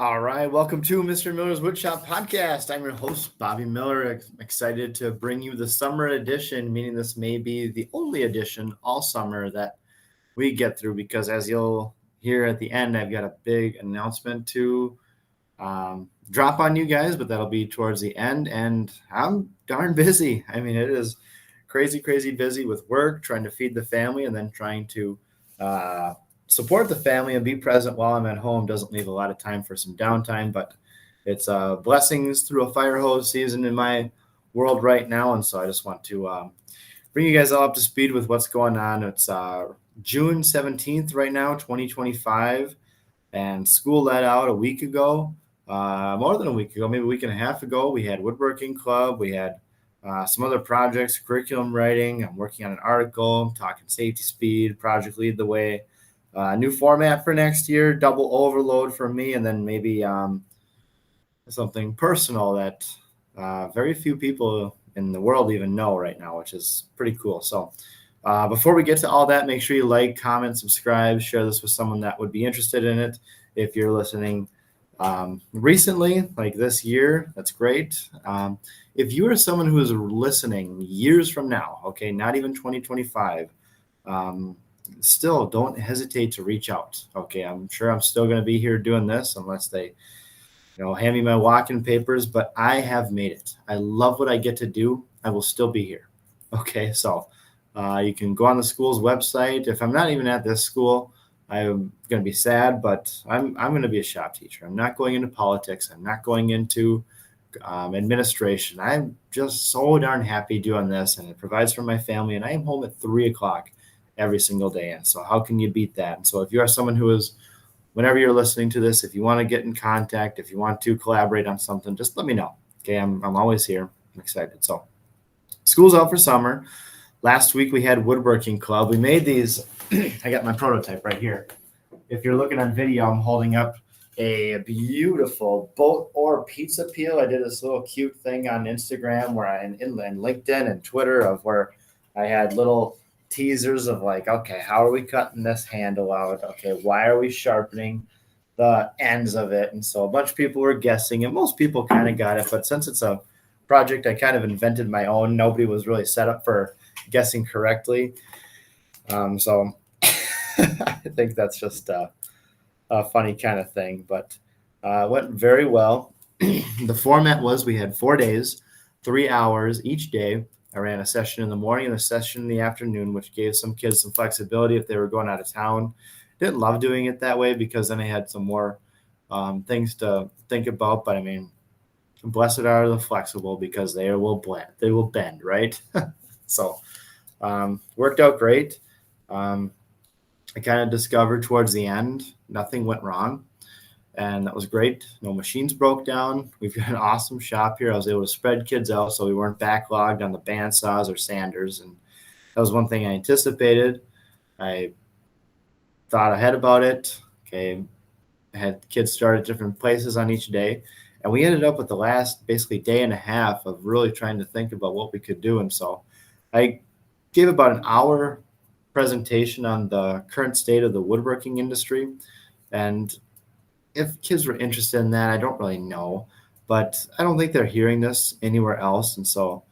All right, welcome to Mr. Miller's Woodshop podcast. I'm your host, Bobby Miller. Excited to bring you the summer edition, meaning this may be the only edition all summer that we get through because, as you'll hear at the end, I've got a big announcement to drop on you guys, but that'll be towards the end. And I'm darn busy. I mean, it is crazy, crazy busy with work, trying to feed the family, and then trying to uh, support the family and be present while I'm at home. Doesn't leave a lot of time for some downtime, but it's blessings through a fire hose season in my world right now. And so I just want to bring you guys all up to speed with what's going on. It's June 17th right now, 2025, and school let out a week ago, more than a week ago, maybe a week and a half ago. We had woodworking club. We had some other projects, curriculum writing. I'm working on an article, talking safety speed, project lead the way. New format for next year, double overload for me, and then maybe something personal that very few people in the world even know right now, which is pretty cool. So before we get to all that, make sure you like, comment, subscribe, share this with someone that would be interested in it. If you're listening recently, like this year, that's great. If you are someone who is listening years from now, okay, not even 2025, still don't hesitate to reach out. Okay, I'm sure I'm still going to be here doing this unless they hand me my walk-in papers, but I have made it. I love what I get to do. I will still be here. Okay, so you can go on the school's website. If I'm not even at this school, I'm going to be sad, but I'm going to be a shop teacher. I'm not going into politics. I'm not going into administration. I'm just so darn happy doing this, and it provides for my family, and I am home at 3 o'clock every single day. And so how can you beat that? And so if you are someone who is, whenever you're listening to this, if you want to get in contact, if you want to collaborate on something, just let me know. Okay, I'm always here. I'm excited. So school's out for summer. Last week we had woodworking club. We made these. I got my prototype right here. If you're looking on video, I'm holding up a beautiful boat or pizza peel. I did this little cute thing on Instagram and LinkedIn and Twitter of where I had little teasers of like, okay, how are we cutting this handle out? Okay, why are we sharpening the ends of it? And so a bunch of people were guessing, and most people kind of got it. But since it's a project I kind of invented my own, nobody was really set up for guessing correctly. So I think that's just a funny kind of thing, but it went very well. The format was we had 4 days, 3 hours each day. I ran a session in the morning and a session in the afternoon, which gave some kids some flexibility if they were going out of town. Didn't love doing it that way because then I had some more things to think about. But I mean, blessed are the flexible because they will bend, right? So worked out great. I kind of discovered towards the end, nothing went wrong. And that was great. No machines broke down. We've got an awesome shop here. I was able to spread kids out so we weren't backlogged on the bandsaws or sanders. And that was one thing I anticipated. I thought ahead about it. Okay. I had kids start at different places on each day. And we ended up with the last basically day and a half of really trying to think about what we could do. And so I gave about an hour presentation on the current state of the woodworking industry. And if kids were interested in that, I don't really know, but I don't think they're hearing this anywhere else. And so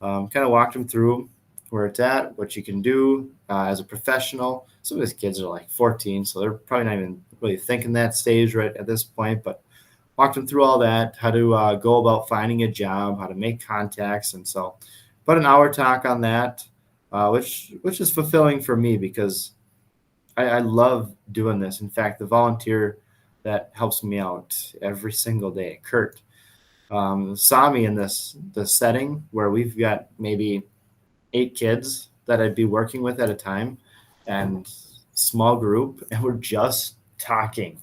kind of walked them through where it's at, what you can do as a professional. Some of these kids are like 14, so they're probably not even really thinking that stage right at this point, but walked them through all that, how to go about finding a job, how to make contacts. And so about an hour talk on that, which is fulfilling for me because I love doing this. In fact, the volunteer that helps me out every single day, Kurt, saw me in this setting where we've got maybe 8 kids that I'd be working with at a time, and small group, and we're just talking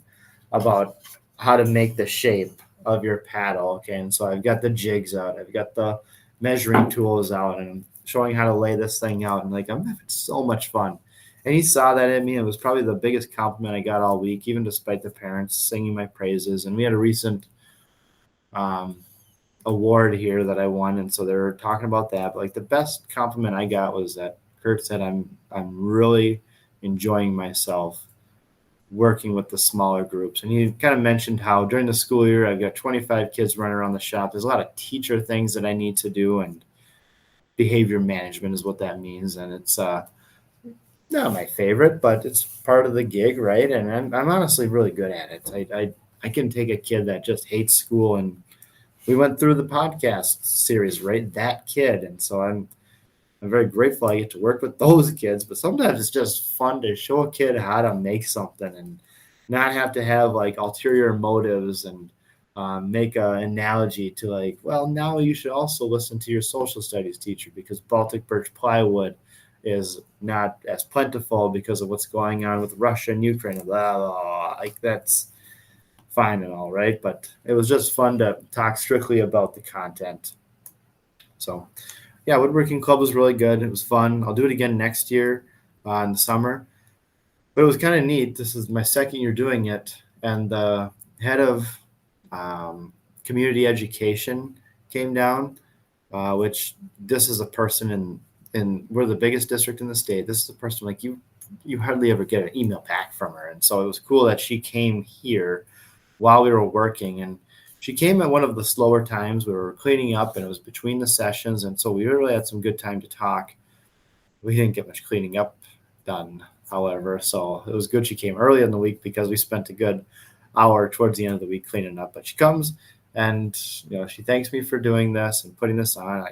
about how to make the shape of your paddle. Okay, and so I've got the jigs out, I've got the measuring tools out, and I'm showing how to lay this thing out, and like I'm having so much fun. And he saw that in me. It was probably the biggest compliment I got all week, even despite the parents singing my praises. And we had a recent award here that I won, and so they were talking about that. But like the best compliment I got was that Kurt said, "I'm really enjoying myself working with the smaller groups. And you kind of mentioned how during the school year, I've got 25 kids running around the shop. There's a lot of teacher things that I need to do, and behavior management is what that means. And it's not my favorite, but it's part of the gig, right? And I'm honestly really good at it. I can take a kid that just hates school, and we went through the podcast series, right? That kid. And so I'm very grateful I get to work with those kids, but sometimes it's just fun to show a kid how to make something and not have to have like ulterior motives and make an analogy to like, well, now you should also listen to your social studies teacher because Baltic birch plywood is not as plentiful because of what's going on with Russia and Ukraine. Blah, blah, blah. Like that's fine and all, right? But it was just fun to talk strictly about the content. So yeah, woodworking club was really good. It was fun. I'll do it again next year in the summer. But it was kind of neat. This is my second year doing it, and the head of community education came down, which this is a person in we're the biggest district in the state. This is a person like you hardly ever get an email back from her, and so it was cool that she came here while we were working. And she came at one of the slower times. We were cleaning up and it was between the sessions. And so we really had some good time to talk. We didn't get much cleaning up done, however. So it was good she came early in the week because we spent a good hour towards the end of the week cleaning up. But she comes and she thanks me for doing this and putting this on.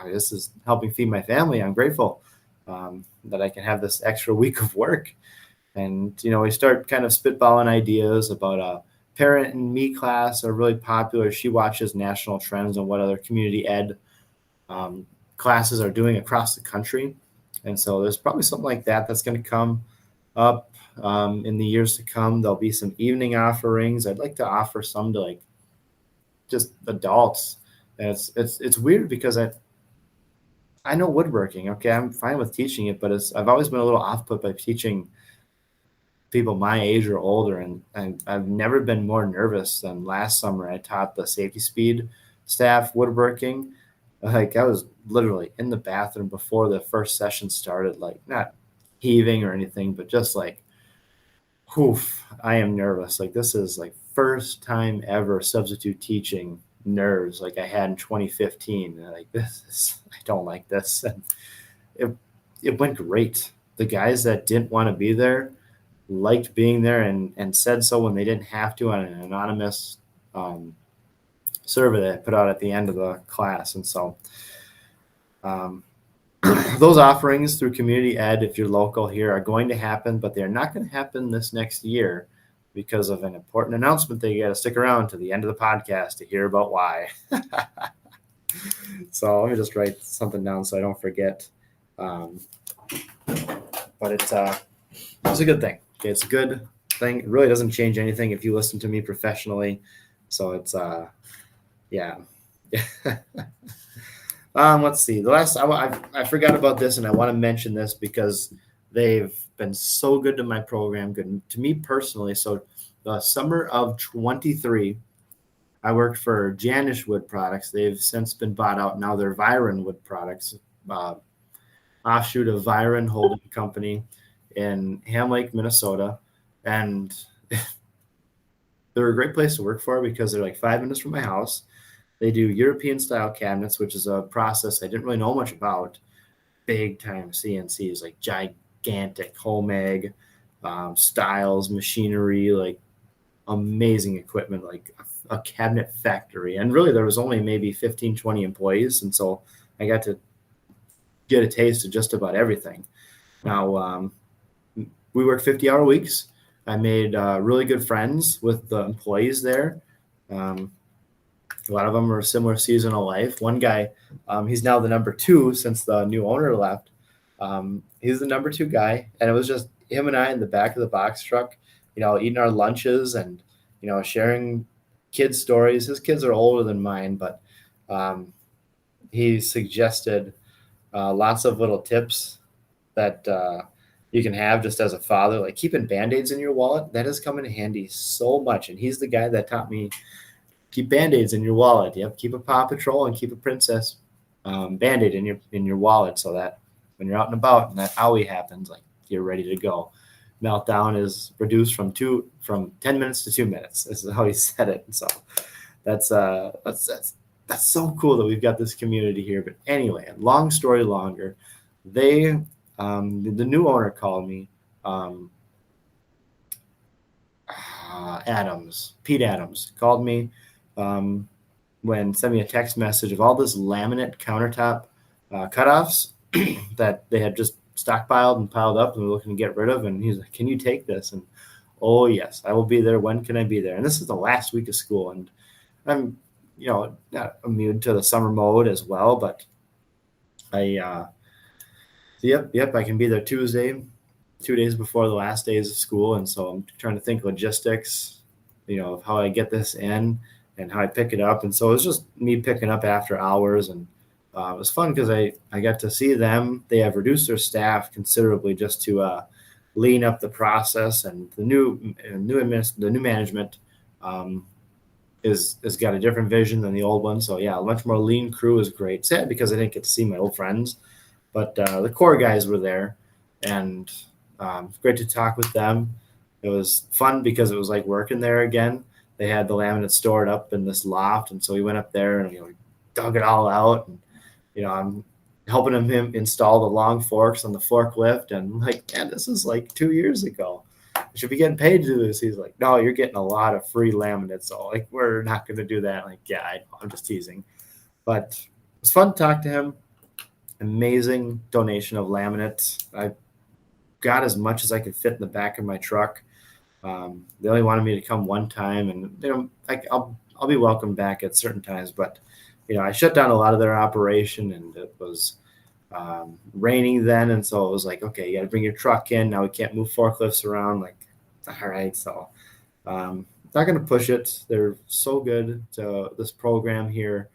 This is helping feed my family. I'm grateful that I can have this extra week of work. And, we start kind of spitballing ideas about parent and me class are really popular. She watches national trends and what other community ed classes are doing across the country. And so there's probably something like that that's going to come up in the years to come. There'll be some evening offerings. I'd like to offer some to like just adults. And it's weird because I know woodworking. Okay, I'm fine with teaching it, but I've always been a little off put by teaching people my age or older, and I've never been more nervous than last summer. I taught the safety speed staff woodworking. Like I was literally in the bathroom before the first session started, like not heaving or anything, but just like, oof, I am nervous. Like this is like first time ever substitute teaching nerves like I had in 2015. Like I don't like this. And it went great. The guys that didn't want to be there liked being there and said so when they didn't have to on an anonymous survey that I put out at the end of the class. And so those offerings through community ed, if you're local here, are going to happen, but they're not going to happen this next year because of an important announcement that you got to stick around to the end of the podcast to hear about why. So let me just write something down so I don't forget. But it's a good thing. Okay, it's a good thing. It really doesn't change anything if you listen to me professionally. So it's yeah. Let's see. The last I forgot about this, and I want to mention this because they've been so good to my program, good to me personally. So the summer of 23, I worked for Janish Wood Products. They've since been bought out. Now they're Viren Wood Products, offshoot of Viren Holding Company in Ham Lake, Minnesota. And they're a great place to work for because they're like 5 minutes from my house. They do European style cabinets, which is a process I didn't really know much about. Big time CNCs, like gigantic Homag styles, machinery, like amazing equipment, like a cabinet factory. And really there was only maybe 15, 20 employees. And so I got to get a taste of just about everything. Now, we work 50-hour weeks. I made really good friends with the employees there. A lot of them are similar seasonal life. One guy, he's now the number 2 since the new owner left. He's the number 2 guy. And it was just him and I in the back of the box truck, eating our lunches and, sharing kids' stories. His kids are older than mine, but he suggested lots of little tips that you can have just as a father, like keeping Band-Aids in your wallet. That has come in handy so much. And he's the guy that taught me keep Band-Aids in your wallet. Yep, keep a Paw Patrol and keep a Princess Band-Aid in your wallet so that when you're out and about and that owie happens, like you're ready to go. meltdown is reduced from 10 minutes to 2 minutes. This is how he said it. So that's so cool that we've got this community here. But anyway, long story longer, the new owner called me, Pete Adams called me, when sent me a text message of all this laminate countertop cutoffs that they had just stockpiled and piled up and were looking to get rid of. And he's like, "Can you take this?" And oh yes, I will be there. When can I be there? And this is the last week of school, and I'm not immune to the summer mode as well, but yep, I can be there Tuesday, 2 days before the last days of school. And so I'm trying to think logistics, of how I get this in and how I pick it up. And so it was just me picking up after hours, and it was fun because I got to see them. They have reduced their staff considerably just to lean up the process, and the new management is got a different vision than the old one. So yeah, a much more lean crew is great. Sad because I didn't get to see my old friends, but the core guys were there, and great to talk with them. It was fun because it was like working there again. They had the laminate stored up in this loft, and so we went up there and dug it all out. And I'm helping him install the long forks on the forklift, and I'm like, man, this is like 2 years ago. I should be getting paid to do this. He's like, no, you're getting a lot of free laminate, so like we're not going to do that. Like, yeah, I know, I'm just teasing, but it was fun to talk to him. Amazing donation of laminate. I got as much as I could fit in the back of my truck. They only wanted me to come one time, and I'll be welcome back at certain times, but I shut down a lot of their operation, and it was raining then, and so it was like, okay, you got to bring your truck in. Now we can't move forklifts around. Like, all right, so not going to push it. They're so good to this program here,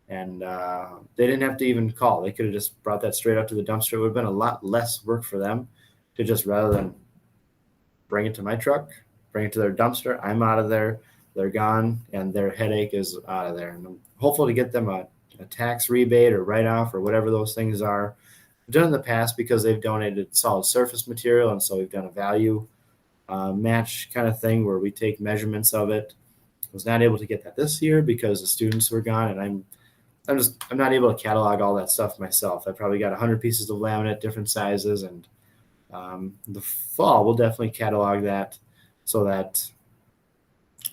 and they didn't have to even call. They could have just brought that straight up to the dumpster. It would have been a lot less work for them to just, rather than bring it to my truck, bring it to their dumpster. I'm out of there. They're gone, and their headache is out of there. And I'm hopeful to get them a tax rebate or write-off or whatever those things are. I've done in the past because they've donated solid surface material, and so we've done a value match kind of thing where we take measurements of it. I was not able to get that this year because the students were gone, and I'm not able to catalog all that stuff myself. I probably got 100 pieces of laminate, different sizes, and the fall we'll definitely catalog that so that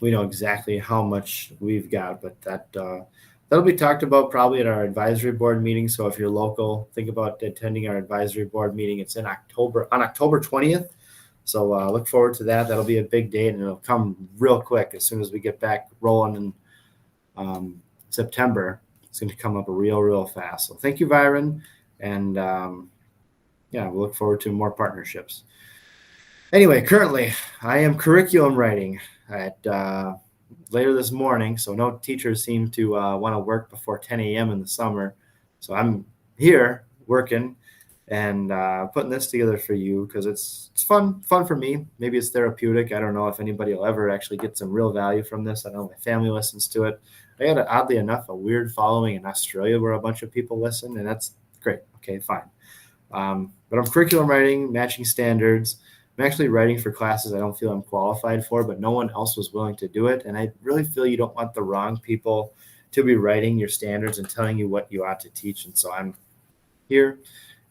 we know exactly how much we've got. But that'll be talked about probably at our advisory board meeting. So if you're local, think about attending our advisory board meeting. It's on October 20th. So look forward to that. That'll be a big date, and it'll come real quick as soon as we get back rolling in September. It's going to come up real fast. So thank you, Byron. And we'll look forward to more partnerships. Anyway, currently I am curriculum writing at later this morning. So no teachers seem to want to work before 10 a.m. in the summer. So I'm here working and putting this together for you because it's fun for me. Maybe it's therapeutic. I don't know if anybody will ever actually get some real value from this. I know my family listens to it. I got, oddly enough, a weird following in Australia where a bunch of people listen, and that's great. Okay, fine. But I'm curriculum writing, matching standards. I'm actually writing for classes I don't feel I'm qualified for, but no one else was willing to do it. And I really feel you don't want the wrong people to be writing your standards and telling you what you ought to teach. And so I'm here.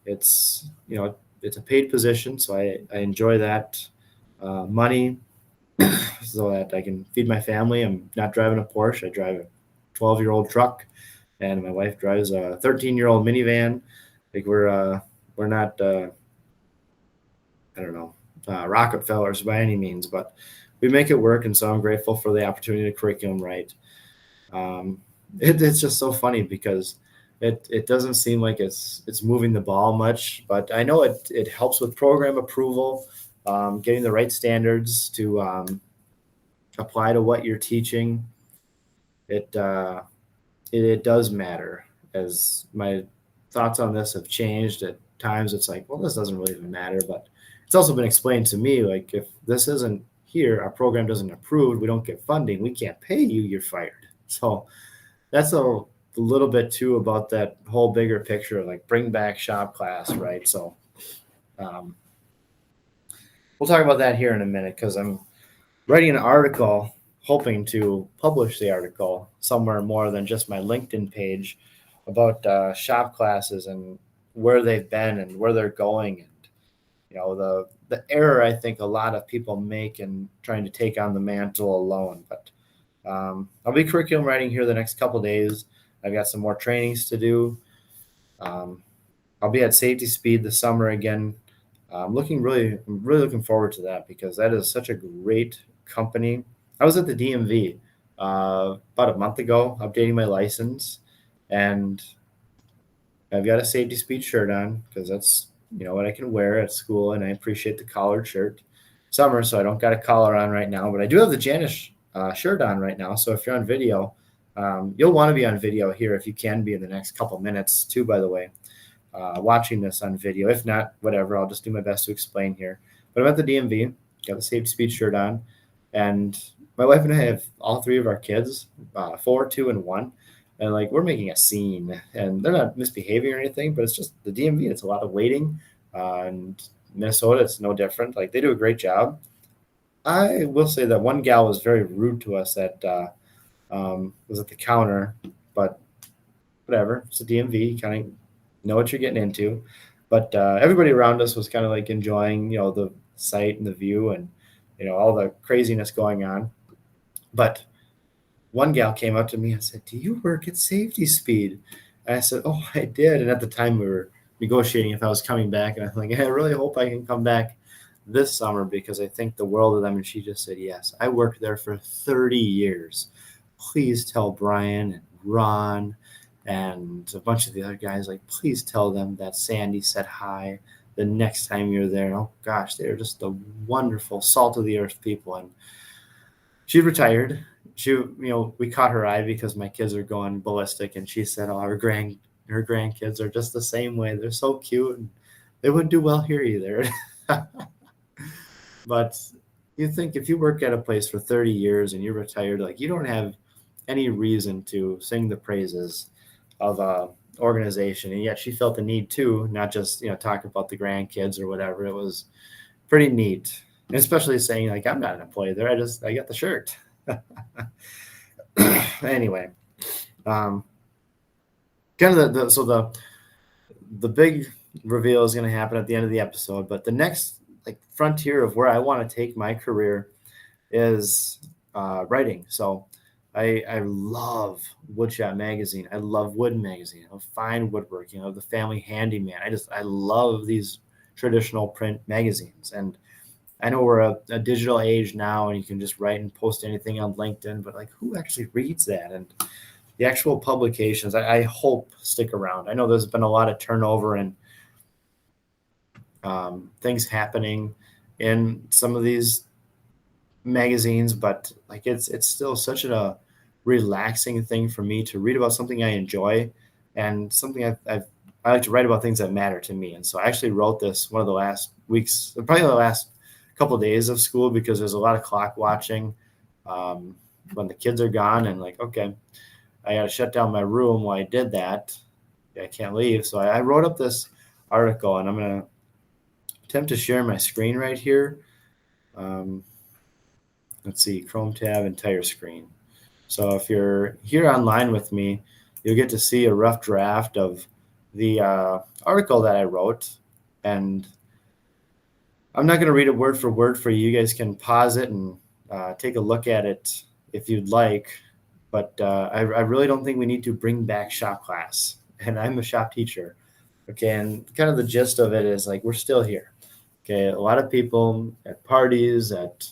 It's a paid position, so I enjoy that money so that I can feed my family. I'm not driving a Porsche. I drive a 12-year-old truck, and my wife drives a 13-year-old minivan. Like we're not Rockefellers by any means, but we make it work. And so I'm grateful for the opportunity to curriculum write. It's just so funny because it doesn't seem like it's moving the ball much, but I know it helps with program approval, getting the right standards to apply to what you're teaching. It does matter, as my thoughts on this have changed. At times it's like, well, this doesn't really even matter, but it's also been explained to me, like, if this isn't here, our program doesn't approve, we don't get funding, we can't pay you, you're fired. So that's a little bit too about that whole bigger picture of like bring back shop class, right? So we'll talk about that here in a minute because I'm writing an article, hoping to publish the article somewhere more than just my LinkedIn page about shop classes and where they've been and where they're going, and the error I think a lot of people make in trying to take on the mantle alone. But I'll be curriculum writing here the next couple days. I've got some more trainings to do. I'll be at Safety Speed this summer again. I'm really looking forward to that because that is such a great company. I was at the DMV about a month ago, updating my license, and I've got a Safety Speed shirt on because that's what I can wear at school, and I appreciate the collared shirt. Summer, so I don't got a collar on right now, but I do have the Janice shirt on right now. So if you're on video, you'll want to be on video here if you can be in the next couple minutes too, by the way. Watching this on video. If not, whatever, I'll just do my best to explain here. But I'm at the DMV, got the Safety Speed shirt on, and my wife and I have all three of our kids, 4, 2, and 1, and we're making a scene, and they're not misbehaving or anything, but it's just the DMV. It's a lot of waiting, and Minnesota, it's no different. They do a great job. I will say that one gal was very rude to us that was at the counter, but whatever. It's a DMV. You kind of know what you're getting into, but everybody around us was kind of enjoying the sight and the view and all the craziness going on. But one gal came up to me and said, "Do you work at Safety Speed?" And I said, "Oh, I did." And at the time we were negotiating if I was coming back, and I'm like, I really hope I can come back this summer because I think the world of them. And she just said, "Yes, I worked there for 30 years. Please tell Brian and Ron and a bunch of the other guys, please tell them that Sandy said hi the next time you're there." And, oh gosh, they're just the wonderful salt of the earth people. And she retired. We caught her eye because my kids are going ballistic, and she said, "Oh, her grandkids are just the same way. They're so cute, and they wouldn't do well here either." But you think if you work at a place for 30 years and you're retired, you don't have any reason to sing the praises of a organization, and yet she felt the need to not just talk about the grandkids or whatever. It was pretty neat, and especially saying I'm not an employee there. I got the shirt. Anyway, kind of the big reveal is going to happen at the end of the episode, but the next frontier of where I want to take my career is writing. So I love Woodshop magazine. I love Wood magazine. I love fine woodworking. I love the Family Handyman. I love these traditional print magazines. And I know we're a digital age now, and you can just write and post anything on LinkedIn, but who actually reads that? And the actual publications, I hope stick around. I know there's been a lot of turnover and things happening in some of these magazines, but it's still such a relaxing thing for me to read about something I enjoy and something I like to write about things that matter to me. And so I actually wrote this one of the last weeks, probably the last couple of days of school, because there's a lot of clock watching when the kids are gone, and okay, I got to shut down my room while I did that. I can't leave. So I wrote up this article, and I'm going to attempt to share my screen right here. Let's see, Chrome tab, entire screen. So if you're here online with me, you'll get to see a rough draft of the article that I wrote. And I'm not going to read it word for word for you. You guys can pause it and take a look at it if you'd like. But I really don't think we need to bring back shop class. And I'm a shop teacher. Okay, and kind of the gist of it is we're still here. Okay, a lot of people at parties, at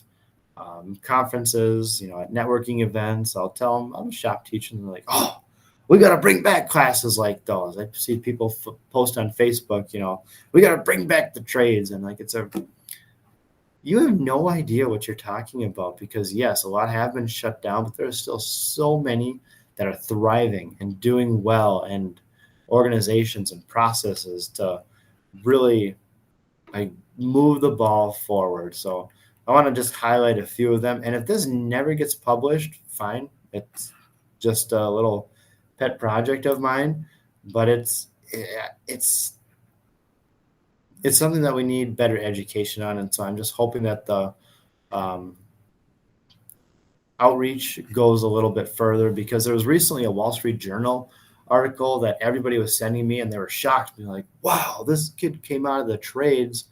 conferences, at networking events, I'll tell them I'm a shop teacher, and they're like, "Oh, we got to bring back classes like those." I see people post on Facebook, "We got to bring back the trades," and you have no idea what you're talking about, because yes, a lot have been shut down, but there are still so many that are thriving and doing well, and organizations and processes to really move the ball forward. So I want to just highlight a few of them. And if this never gets published, fine. It's just a little pet project of mine, but it's it's something that we need better education on. And so I'm just hoping that the um, outreach goes a little bit further, because there was recently a Wall Street Journal article that everybody was sending me, and they were shocked, being like, wow, this kid came out of the trades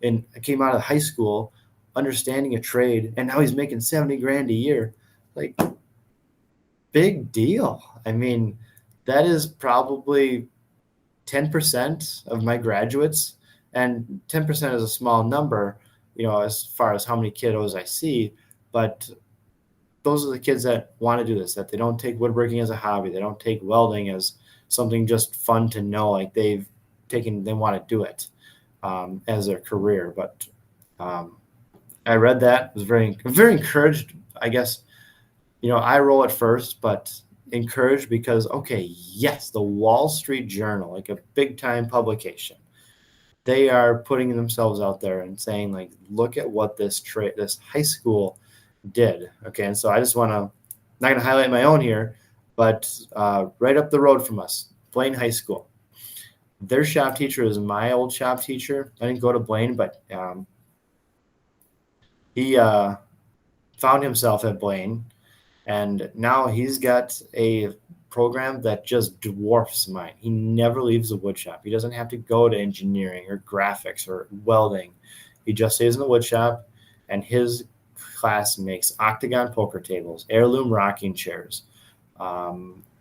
and came out of high school understanding a trade, and now he's making 70 grand a year. Like, big deal. I mean, that is probably 10% of my graduates, and 10% is a small number, as far as how many kiddos I see, but those are the kids that want to do this, that they don't take woodworking as a hobby. They don't take welding as something just fun to know, like they want to do it as their career. But I read that, was very encouraged. I guess, I roll it first, but encouraged because, okay, yes, the Wall Street Journal, like a big time publication, they are putting themselves out there and saying, like, look at what this high school did. Okay. And so I just want to, not going to highlight my own here, but right up the road from us, Blaine High School, their shop teacher is my old shop teacher. I didn't go to Blaine, but he found himself at Blaine, and now he's got a program that just dwarfs mine. He never leaves the wood shop. He doesn't have to go to engineering or graphics or welding. He just stays in the wood shop, and his class makes octagon poker tables, heirloom rocking chairs.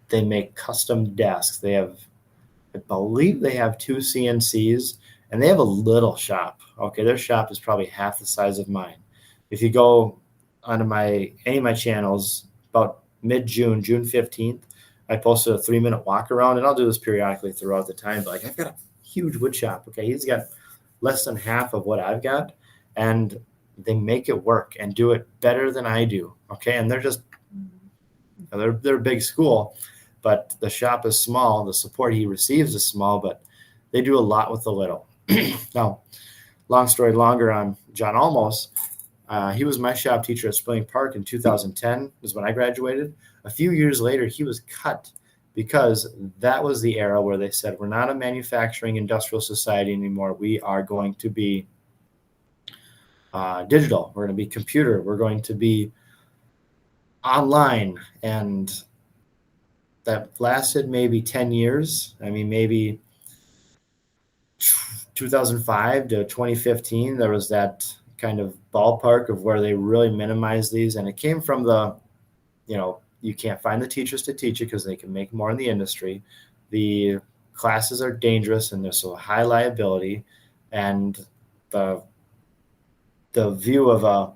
They make custom desks. I believe they have 2 CNCs, and they have a little shop. Okay, their shop is probably half the size of mine. If you go onto any of my channels, about mid-June, June 15th, I posted a 3-minute walk around, and I'll do this periodically throughout the time. But I've got a huge wood shop. Okay, he's got less than half of what I've got, and they make it work and do it better than I do. Okay, and they're a big school, but the shop is small. The support he receives is small, but they do a lot with the little. Now, long story longer on John Almos. He was my shop teacher at Spring Park in 2010, is when I graduated. A few years later, he was cut because that was the era where they said, we're not a manufacturing industrial society anymore. We are going to be digital. We're going to be computer. We're going to be online. And that lasted maybe 10 years. I mean, maybe 2005 to 2015, there was that kind of ballpark of where they really minimized these. And it came from you can't find the teachers to teach it because they can make more in the industry. The classes are dangerous and there's so high liability. And the view of a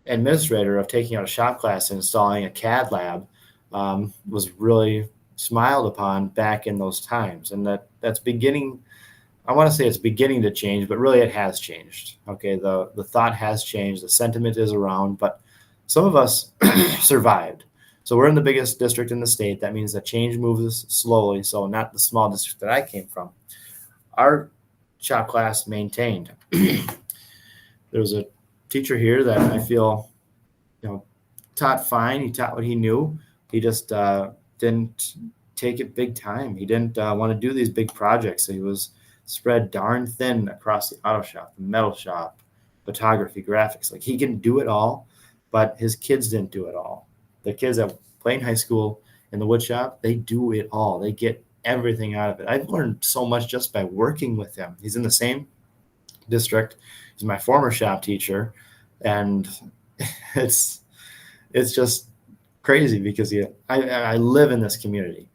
administrator of taking out a shop class and installing a CAD lab was really smiled upon back in those times. And that's beginning. I want to say it's beginning to change, but really it has changed. Okay, the thought has changed. The sentiment is around, but some of us survived. So we're in the biggest district in the state. That means that change moves slowly. So not the small district that I came from. Our shop class maintained. There was a teacher here that I feel, taught fine. He taught what he knew. He just didn't take it big time. He didn't want to do these big projects. So he was spread darn thin across the auto shop, the metal shop, photography, graphics. Like, he can do it all, but his kids didn't do it all. The kids at Blaine High School in the wood shop, they do it all. They get everything out of it. I've learned so much just by working with him. He's in the same district. He's my former shop teacher, and it's just crazy because I live in this community,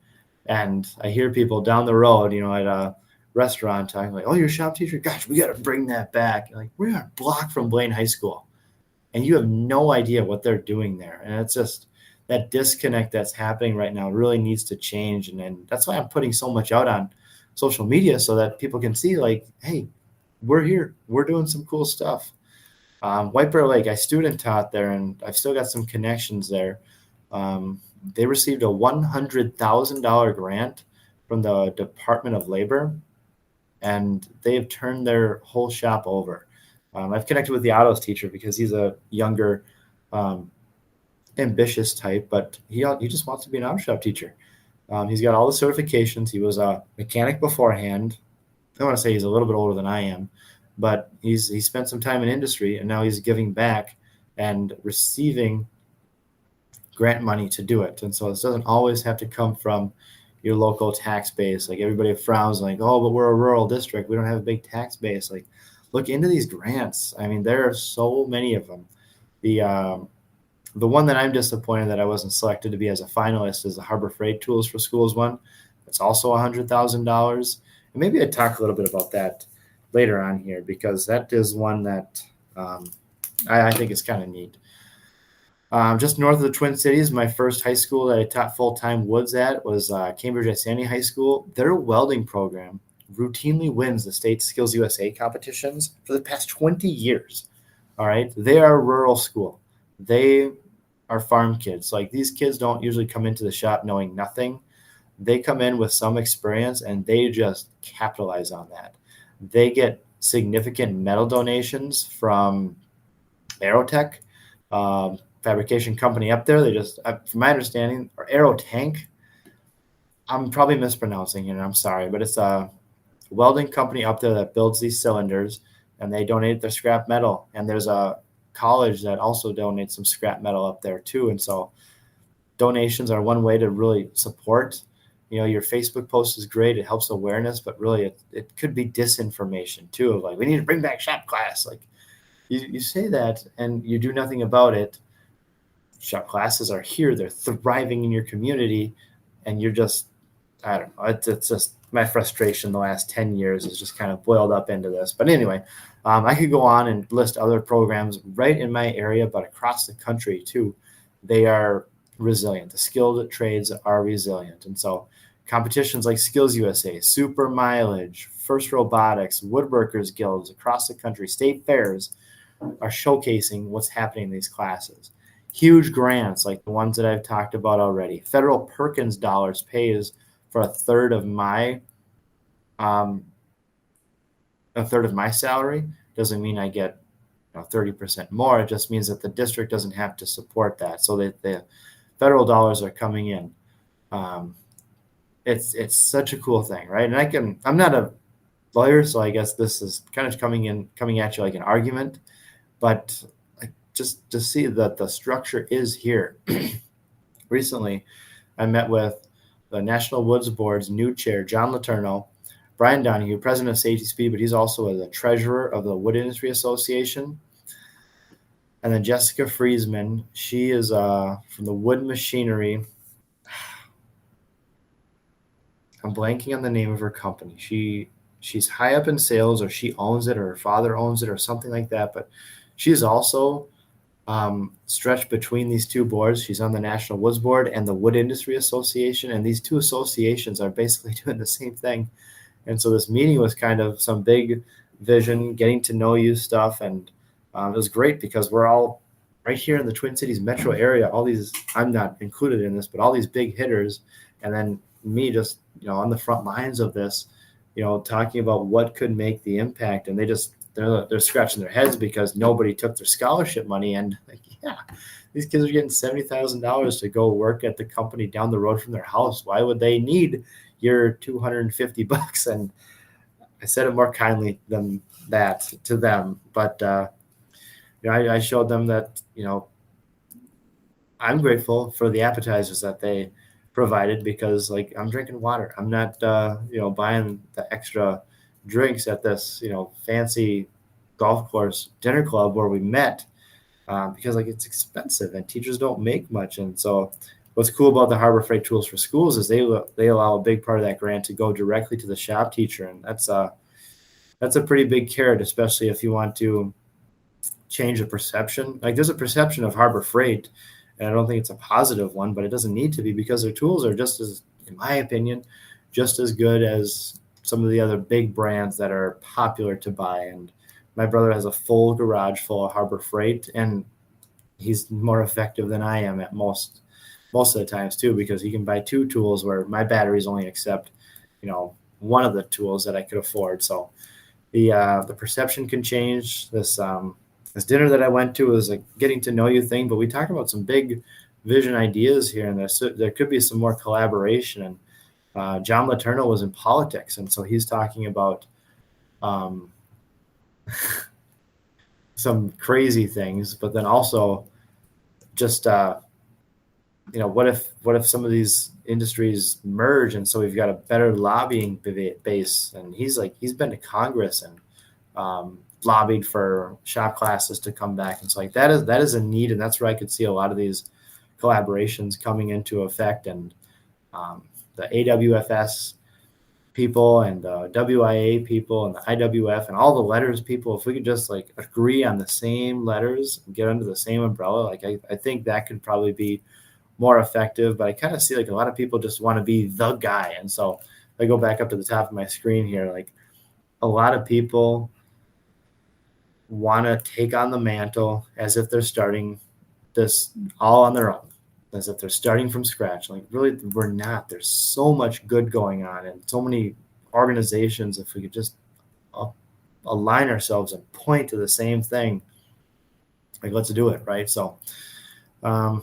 and I hear people down the road, at a restaurant talking like, "Oh, you're a shop teacher? Gosh, we got to bring that back." Like, we're a block from Blaine High School, and you have no idea what they're doing there. And it's just that disconnect that's happening right now really needs to change. And that's why I'm putting so much out on social media, so that people can see, like, hey, we're here. We're doing some cool stuff. White Bear Lake, I student taught there, and I've still got some connections there. They received a $100,000 grant from the Department of Labor, and they have turned their whole shop over. I've connected with the autos teacher because he's a younger, ambitious type, but he just wants to be an auto shop teacher. He's got all the certifications. He was a mechanic beforehand, I want to say he's a little bit older than I am, but he spent some time in industry and now he's giving back and receiving grant money to do it. And so this doesn't always have to come from your local tax base. Like everybody frowns like, oh, but we're a rural district. We don't have a big tax base. Like look into these grants. I mean, there are so many of them. The one that I'm disappointed that I wasn't selected to be as a finalist is the Harbor Freight Tools for Schools one. It's also $100,000. And maybe I talk a little bit about that later on here because that is one that I think is kind of neat. Just north of the Twin Cities, my first high school that I taught full-time woods at was Cambridge Isani High School. Their welding program routinely wins the state Skills USA competitions for the past 20 years. All right. They are a rural school. They are farm kids. Like these kids don't usually come into the shop knowing nothing. They come in with some experience and they just capitalize on that. They get significant metal donations from Aerotech, fabrication company up there. They just, from my understanding, or Aero Tank. I'm probably mispronouncing it. I'm sorry, but it's a welding company up there that builds these cylinders, and they donate their scrap metal. And there's a college that also donates some scrap metal up there too. And so donations are one way to really support. You know, your Facebook post is great. It helps awareness, but really it could be disinformation too, of like, we need to bring back shop class. Like you say that and you do nothing about it. Shop classes are here. They're thriving in your community. And you're just, I don't know. It's just my frustration the last 10 years is just kind of boiled up into this. But anyway, I could go on and list other programs right in my area, but across the country too. They are resilient. The skilled trades are resilient. And so competitions like Skills USA, Super Mileage, First Robotics, Woodworkers Guilds across the country, state fairs are showcasing what's happening in these classes. Huge grants like the ones that I've talked about already. Federal Perkins dollars pays for a third of my salary. Doesn't mean I get 30% more. It just means that the district doesn't have to support that. So that the federal dollars are coming in. It's such a cool thing, right? And I'm not a lawyer, so I guess this is kind of coming at you like an argument, but just to see that the structure is here. Recently, I met with the National Woods Board's new chair, John Letourneau, Brian Donahue, president of Safety Speed, but he's also the treasurer of the Wood Industry Association. And then Jessica Friesman, she is from the Wood Machinery. I'm blanking on the name of her company. She's high up in sales, or she owns it, or her father owns it, or something like that. But she's also stretched between these two boards. She's on the National Woods Board and the Wood Industry Association, and these two associations are basically doing the same thing. And so this meeting was kind of some big vision, getting to know you stuff, and it was great because we're all right here in the Twin Cities metro area. All these, I'm not included in this, but all these big hitters, and then me just on the front lines of this, talking about what could make the impact, and they're scratching their heads because nobody took their scholarship money. And like, yeah, these kids are getting $70,000 to go work at the company down the road from their house. Why would they need your $250? And I said it more kindly than that to them. But, I showed them that, I'm grateful for the appetizers that they provided because like I'm drinking water. I'm not, buying the extra drinks at this, fancy golf course dinner club where we met because like it's expensive and teachers don't make much. And so what's cool about the Harbor Freight Tools for Schools is they allow a big part of that grant to go directly to the shop teacher. And that's a pretty big carrot, especially if you want to change the perception. Like there's a perception of Harbor Freight, and I don't think it's a positive one, but it doesn't need to be because their tools are just as, in my opinion, just as good as some of the other big brands that are popular to buy. And my brother has a full garage full of Harbor Freight, and he's more effective than I am at most of the times too, because he can buy two tools where my batteries only accept, one of the tools that I could afford. So the perception can change. This dinner that I went to was a getting to know you thing, but we talked about some big vision ideas here, and there could be some more collaboration. And John Letourneau was in politics, and so he's talking about um, some crazy things, but then also just what if some of these industries merge, and so we've got a better lobbying base. And he's been to Congress and lobbied for shop classes to come back, and so like that is a need, and that's where I could see a lot of these collaborations coming into effect. And the AWFS people and the WIA people and the IWF and all the letters people, if we could just like agree on the same letters and get under the same umbrella, like I think that could probably be more effective. But I kind of see like a lot of people just want to be the guy. And so if I go back up to the top of my screen here, like a lot of people want to take on the mantle as if they're starting this all on their own, as if they're starting from scratch. Like really, we're not. There's so much good going on and so many organizations. If we could just align ourselves and point to the same thing, like let's do it, right? So yeah,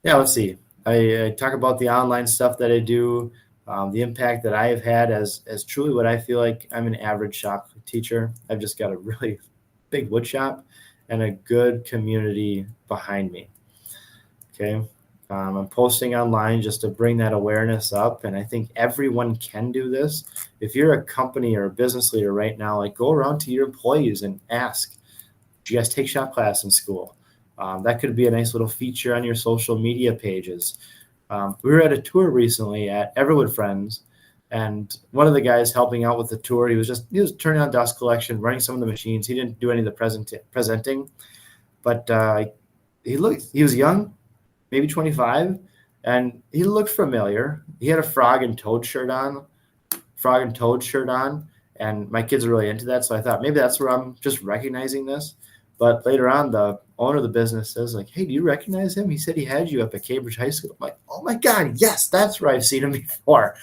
let's see. I talk about the online stuff that I do, the impact that I have had as truly what I feel like I'm an average shop teacher. I've just got a really big wood shop and a good community behind me. Okay. I'm posting online just to bring that awareness up. And I think everyone can do this. If you're a company or a business leader right now, like go around to your employees and ask, do you guys take shop class in school? That could be a nice little feature on your social media pages. We were at a tour recently at Everwood Friends, and one of the guys helping out with the tour, he was turning on dust collection, running some of the machines. He didn't do any of the presenting, but he was young, maybe 25, and he looked familiar. He had a frog and toad shirt on, and my kids are really into that, so I thought maybe that's where I'm just recognizing this. But later on, the owner of the business says, like, hey, do you recognize him? He said he had you up at Cambridge High School. I'm like, oh my God, yes, that's where I've seen him before.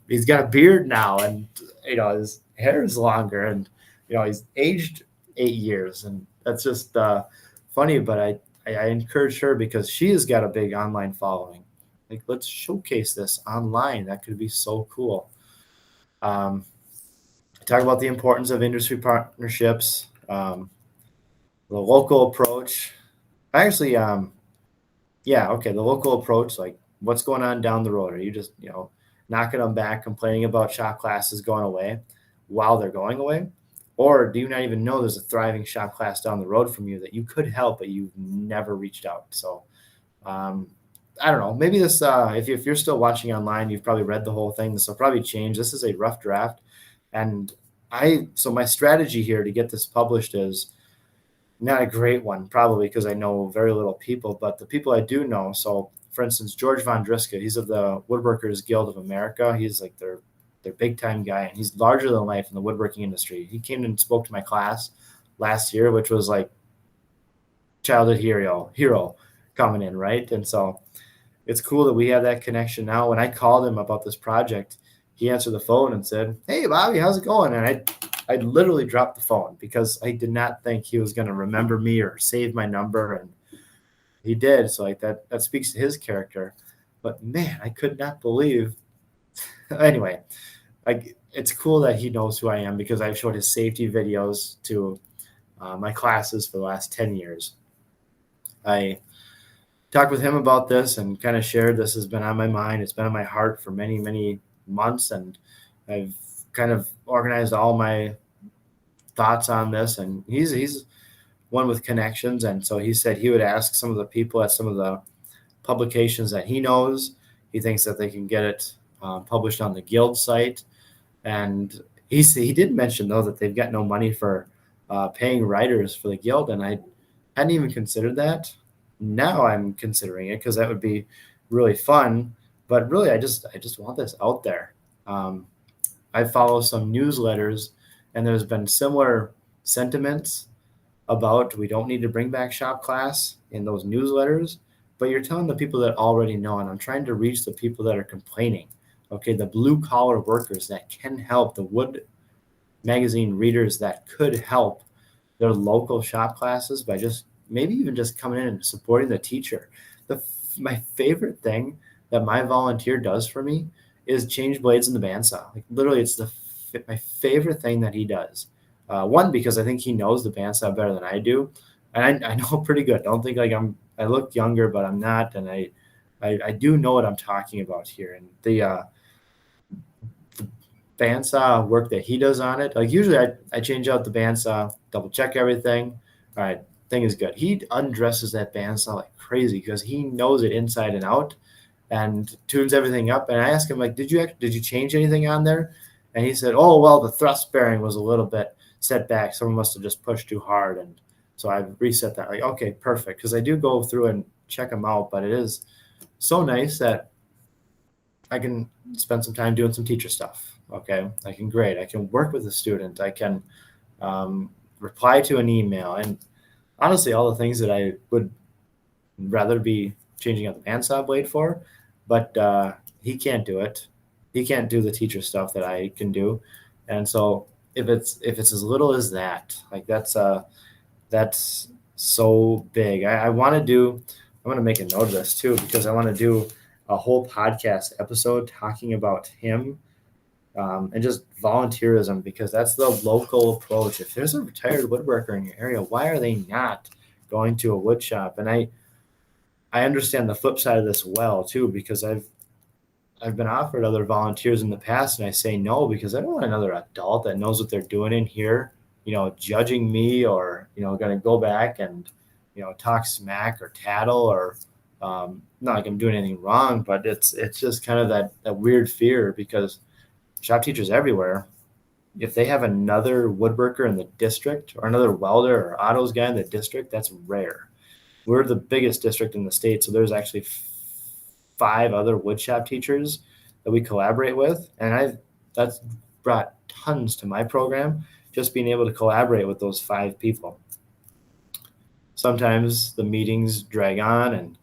He's got a beard now, and his hair is longer, and he's aged 8 years, and that's just funny. But I encourage her because she has got a big online following. Like, let's showcase this online. That could be so cool. I talk about the importance of industry partnerships. The local approach. Actually, the local approach, like what's going on down the road? Are you just, knocking them back, complaining about shop classes going away while they're going away? Or do you not even know there's a thriving shop class down the road from you that you could help, but you've never reached out? So, I don't know. Maybe this, if you're still watching online, you've probably read the whole thing. This will probably change. This is a rough draft. And so my strategy here to get this published is, not a great one, probably because I know very little people, but the people I do know. So, for instance, George Von Driska, he's of the Woodworkers Guild of America. He's like their big time guy, and he's larger than life in the woodworking industry. He came and spoke to my class last year, which was like childhood hero coming in, right? And so it's cool that we have that connection now. When I called him about this project, he answered the phone and said, "Hey, Bobby, how's it going?" And I literally dropped the phone because I did not think he was going to remember me or save my number, and he did. So like that speaks to his character. But man, I could not believe. Anyway, like it's cool that he knows who I am because I've showed his safety videos to my classes for the last 10 years. I talked with him about this and kind of shared this has been on my mind. It's been on my heart for many, many months, and I've kind of organized all my thoughts on this. And he's one with connections, and so he said he would ask some of the people at some of the publications that he knows. He thinks that they can get it published on the guild site, and he did mention though that they've got no money for paying writers for the guild, and I hadn't even considered that. Now I'm considering it because that would be really fun. But really, I just want this out there. I follow some newsletters, and there's been similar sentiments about we don't need to bring back shop class in those newsletters, but you're telling the people that already know, and I'm trying to reach the people that are complaining. Okay, the blue collar workers that can help, the wood magazine readers that could help their local shop classes by just maybe even just coming in and supporting the teacher. My favorite thing that my volunteer does for me is change blades in the bandsaw. Like literally, it's the my favorite thing that he does. One, because I think he knows the bandsaw better than I do, and I know pretty good. Don't think like I look younger, but I'm not, and I do know what I'm talking about here. And the bandsaw work that he does on it, like usually I change out the bandsaw, double check everything. All right, thing is good. He undresses that bandsaw like crazy because he knows it inside and out and tunes everything up. And I asked him, like, did you change anything on there? And he said, oh, well, the thrust bearing was a little bit set back. Someone must have just pushed too hard. And so I reset that. Like, okay, perfect. Because I do go through and check them out, but it is so nice that I can spend some time doing some teacher stuff. Okay, I can grade. I can work with a student. I can reply to an email. And honestly, all the things that I would rather be changing out the bandsaw blade for, but he can't do it. He can't do the teacher stuff that I can do. And so if it's as little as that, like that's so big. I want to do. I'm going to make a note of this too because I want to do a whole podcast episode talking about him and just volunteerism because that's the local approach. If there's a retired woodworker in your area, why are they not going to a wood shop? And I understand the flip side of this well too because I've been offered other volunteers in the past and I say no because I don't want another adult that knows what they're doing in here, judging me or going to go back and talk smack or tattle or not like I'm doing anything wrong, but it's just kind of that weird fear because shop teachers everywhere, if they have another woodworker in the district or another welder or autos guy in the district, that's rare. We're the biggest district in the state, so there's actually 5 other woodshop teachers that we collaborate with, and that's brought tons to my program, just being able to collaborate with those 5 people. Sometimes the meetings drag on and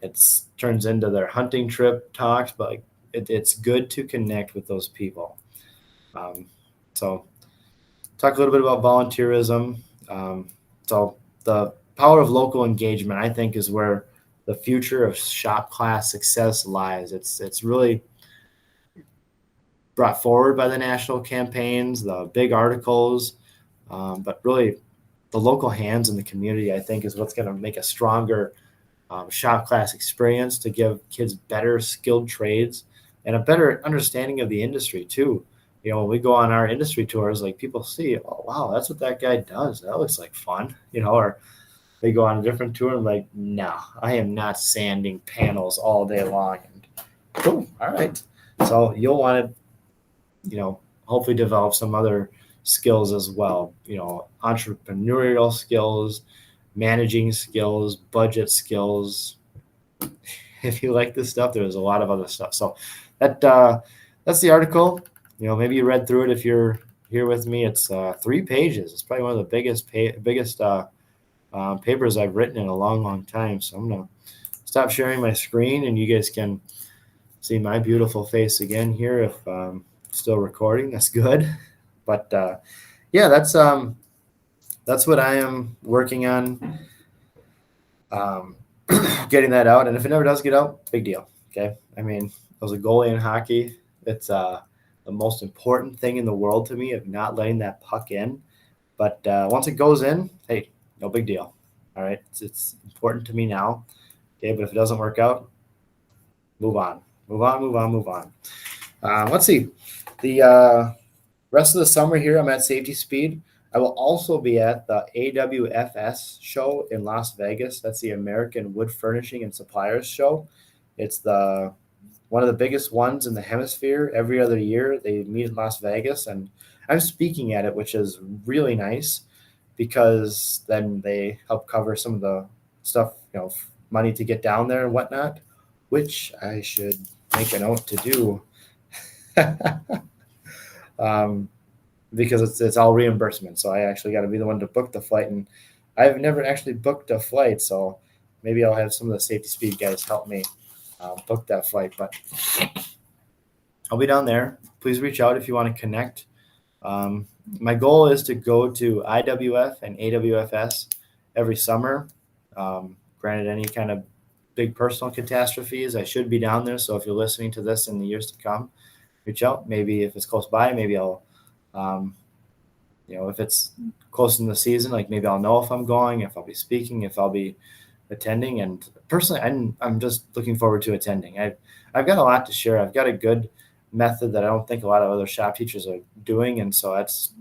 it turns into their hunting trip talks, but like it's good to connect with those people. So talk a little bit about volunteerism. So the power of local engagement, I think, is where the future of shop class success lies. It's really brought forward by the national campaigns, the big articles, but really the local hands in the community, I think, is what's going to make a stronger shop class experience to give kids better skilled trades and a better understanding of the industry too. When we go on our industry tours, like people see, oh wow, that's what that guy does. That looks like fun, or they go on a different tour and like, no, I am not sanding panels all day long. And cool, all right. So you'll want to, hopefully develop some other skills as well. Entrepreneurial skills, managing skills, budget skills. If you like this stuff, there's a lot of other stuff. So that's the article. Maybe you read through it if you're here with me. It's 3 pages. It's probably one of the biggest papers I've written in a long time. So I'm gonna stop sharing my screen, and you guys can see my beautiful face again here. If still recording, that's good. But yeah, that's what I am working on. Getting that out, and if it never does get out, big deal. Okay, I mean, I was a goalie in hockey. It's the most important thing in the world to me of not letting that puck in. But once it goes in, hey, no big deal. All right, it's important to me now. Okay, but if it doesn't work out, move on. Let's see. The rest of the summer here, I'm at Safety Speed. I will also be at the AWFS show in Las Vegas. That's the American Wood Furnishing and Suppliers Show. It's one of the biggest ones in the hemisphere. Every other year they meet in Las Vegas, and I'm speaking at it, which is really nice because then they help cover some of the stuff, money to get down there and whatnot, which I should make a note to do. Because it's all reimbursement. So I actually got to be the one to book the flight, and I've never actually booked a flight. So maybe I'll have some of the Safety Speed guys help me book that flight, but I'll be down there. Please reach out if you want to connect. My goal is to go to IWF and AWFS every summer. Granted, any kind of big personal catastrophes, I should be down there. So if you're listening to this in the years to come, reach out. Maybe if it's close by, maybe I'll If it's close in the season, like maybe I'll know if I'm going, if I'll be speaking, if I'll be attending. And personally, I'm just looking forward to attending. I've got a lot to share. I've got a good method that I don't think a lot of other shop teachers are doing, and so that's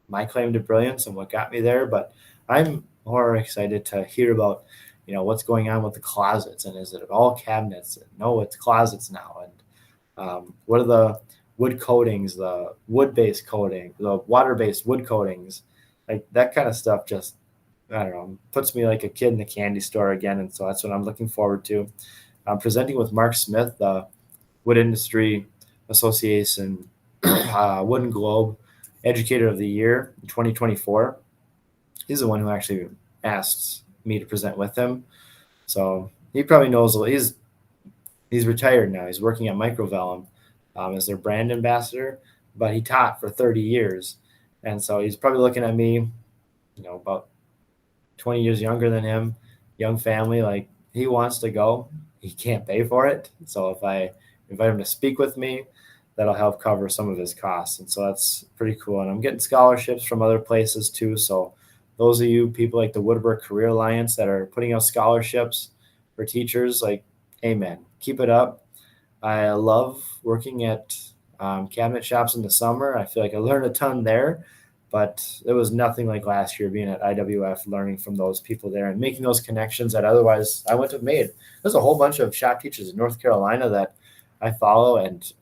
my claim to brilliance and what got me there. But I'm more excited to hear about, what's going on with the closets, and is it all cabinets? No, it's closets now. And what are the wood coatings, the wood-based coating, the water-based wood coatings, like that kind of stuff just, I don't know, puts me like a kid in the candy store again. And so that's what I'm looking forward to. I'm presenting with Mark Smith, the Wood Industry Association Wooden Globe Educator of the Year in 2024. He's the one who actually asked me to present with him. So he probably knows. He's retired now. He's working at Microvellum as their brand ambassador, but he taught for 30 years. And so he's probably looking at me, about 20 years younger than him, young family. Like, he wants to go. He can't pay for it. So if I invite him to speak with me, that'll help cover some of his costs. And so that's pretty cool. And I'm getting scholarships from other places too. So those of you people like the Woodwork Career Alliance that are putting out scholarships for teachers, like, amen. Keep it up. I love working at cabinet shops in the summer. I feel like I learned a ton there, but it was nothing like last year being at IWF, learning from those people there and making those connections that otherwise I wouldn't have made. There's a whole bunch of shop teachers in North Carolina that I follow, and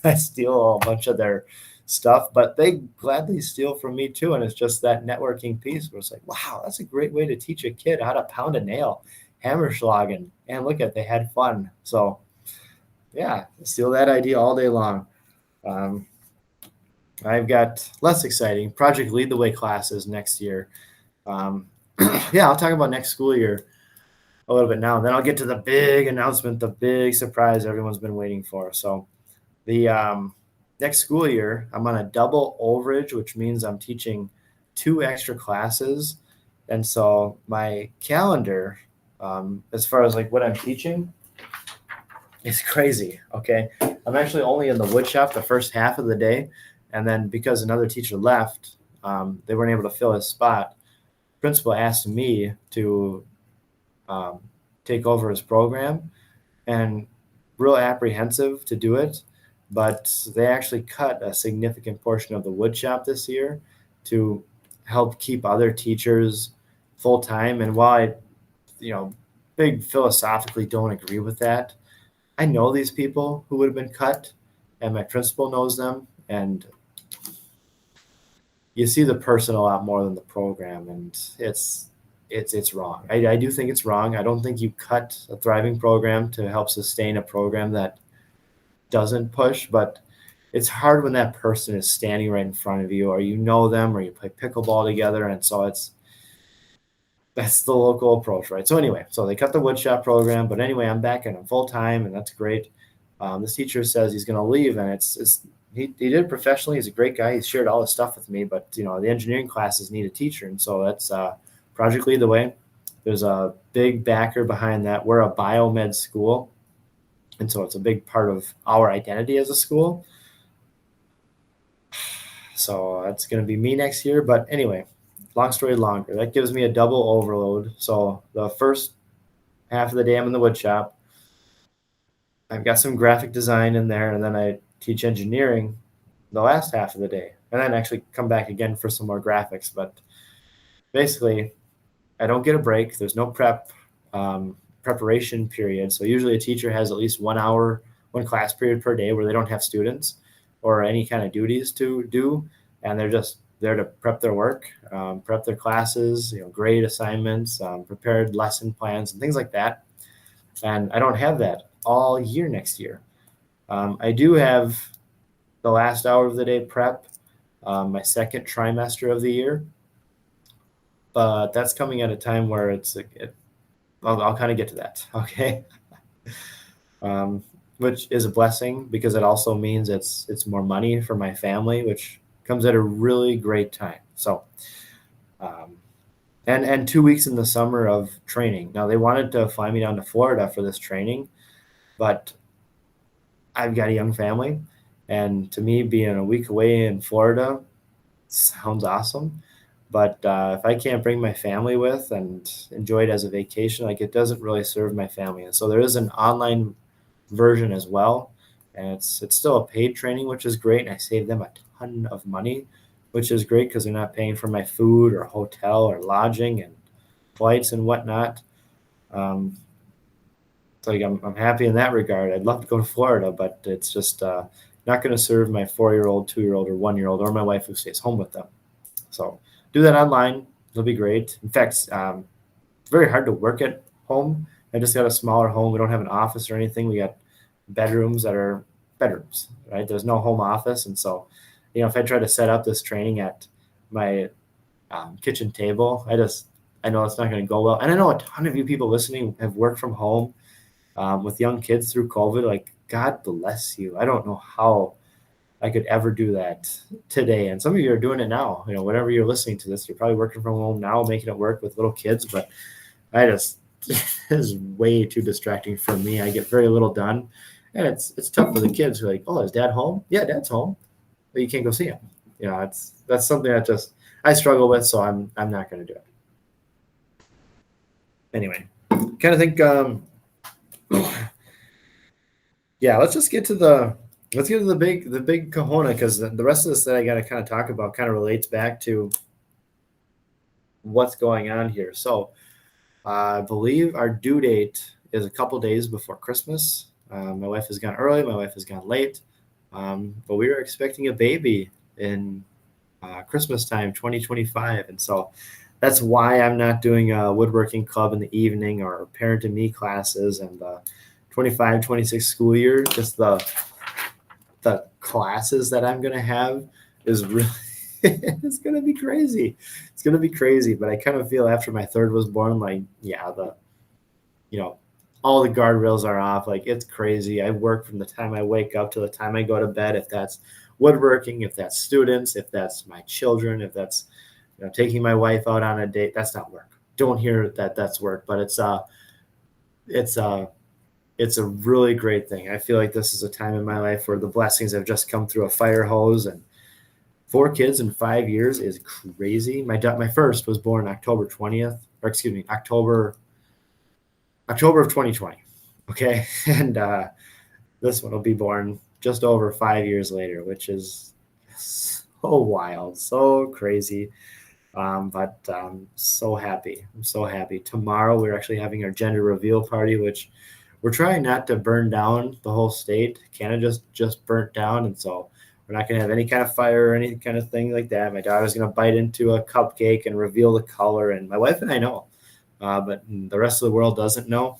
I steal a bunch of their stuff, but they gladly steal from me too. And it's just that networking piece where it's like, wow, that's a great way to teach a kid how to pound a nail, hammerschlagen, and look at, they had fun. So yeah, steal that idea all day long. I've got less exciting Project Lead the Way classes next year. Yeah, I'll talk about next school year a little bit now. Then I'll get to the big announcement, the big surprise everyone's been waiting for. So the next school year, I'm on a double overage, which means I'm teaching 2 extra classes. And so my calendar, as far as like what I'm teaching, is crazy. Okay. I'm actually only in the woodshop the first half of the day. And then because another teacher left, they weren't able to fill his spot. Principal asked me to take over his program, and real apprehensive to do it. But they actually cut a significant portion of the woodshop this year to help keep other teachers full time. And while I, big philosophically don't agree with that, I know these people who would have been cut, and my principal knows them, and you see the person a lot more than the program, and it's wrong. I do think it's wrong. I don't think you cut a thriving program to help sustain a program that doesn't push, but it's hard when that person is standing right in front of you, or you know them, or you play pickleball together, and so that's the local approach, right? So anyway, so they cut the woodshop program, but anyway, I'm back and I'm full time, and that's great. This teacher says he's going to leave, and he did it professionally. He's a great guy. He's shared all his stuff with me, but the engineering classes need a teacher, and so that's Project Lead the Way. There's a big backer behind that. We're a biomed school, and so it's a big part of our identity as a school. So that's going to be me next year. But anyway, long story longer. That gives me a double overload. So the first half of the day I'm in the wood shop. I've got some graphic design in there, and then I teach engineering the last half of the day, and then actually come back again for some more graphics. But basically, I don't get a break. There's no preparation period. So usually a teacher has at least 1 hour, 1 class period per day where they don't have students or any kind of duties to do, and they're just there to prep their work, prep their classes, grade assignments, prepared lesson plans, and things like that. And I don't have that all year next year. I do have the last hour of the day prep, my second trimester of the year, but that's coming at a time where I'll kind of get to that. Okay. Which is a blessing because it also means it's more money for my family, which comes at a really great time. So, and 2 weeks in the summer of training. Now they wanted to fly me down to Florida for this training, but I've got a young family, And to me, being a week away in Florida sounds awesome. But if I can't bring my family with and enjoy it as a vacation, like it doesn't really serve my family. And so there is an online version as well, and it's still a paid training, which is great. And I save them a ton of money, which is great because they're not paying for my food or hotel or lodging and flights and whatnot. Um, so like I'm happy in that regard. I'd love to go to Florida, but it's just not going to serve my 4-year-old, 2-year-old, or 1-year-old, or my wife who stays home with them. So do that online. It'll be great. In fact, it's very hard to work at home. I just got a smaller home. We don't have an office or anything. We got bedrooms that are bedrooms, right? There's no home office. And so, if I try to set up this training at my kitchen table, I know it's not going to go well. And I know a ton of you people listening have worked from home with young kids through COVID. Like, God bless you. I don't know how I could ever do that today. And some of you are doing it now. Whenever you're listening to this, you're probably working from home now, making it work with little kids. But it is way too distracting for me. I get very little done. And it's tough for the kids who are like, oh, is dad home? Yeah, dad's home. But you can't go see him. That's something that just I struggle with, so I'm not going to do it. Anyway, kind of think yeah, let's get to the big kahuna, because the rest of this that I got to kind of talk about kind of relates back to what's going on here. So I believe our due date is a couple days before Christmas. My wife has gone early, my wife has gone late, but we are expecting a baby in Christmas time 2025. And so that's why I'm not doing a woodworking club in the evening or parent and me classes and the 25-26 school year. Just the classes that I'm going to have is really it's going to be crazy. It's going to be crazy. But I kind of feel after my third was born, like, yeah, all the guardrails are off. Like, it's crazy. I work from the time I wake up to the time I go to bed. If that's woodworking, if that's students, if that's my children, if that's taking my wife out on a date, that's not work. Don't hear that that's work, but it's a really great thing. I feel like this is a time in my life where the blessings have just come through a fire hose, and 4 kids in 5 years is crazy. My first was born October 20th, or excuse me, October of 2020. Okay. And this one will be born just over 5 years later, which is so wild, so crazy. But I'm so happy. I'm so happy. Tomorrow we're actually having our gender reveal party, which we're trying not to burn down the whole state. Canada just burnt down, and so we're not going to have any kind of fire or any kind of thing like that. My daughter's going to bite into a cupcake and reveal the color, and my wife and I know, but the rest of the world doesn't know.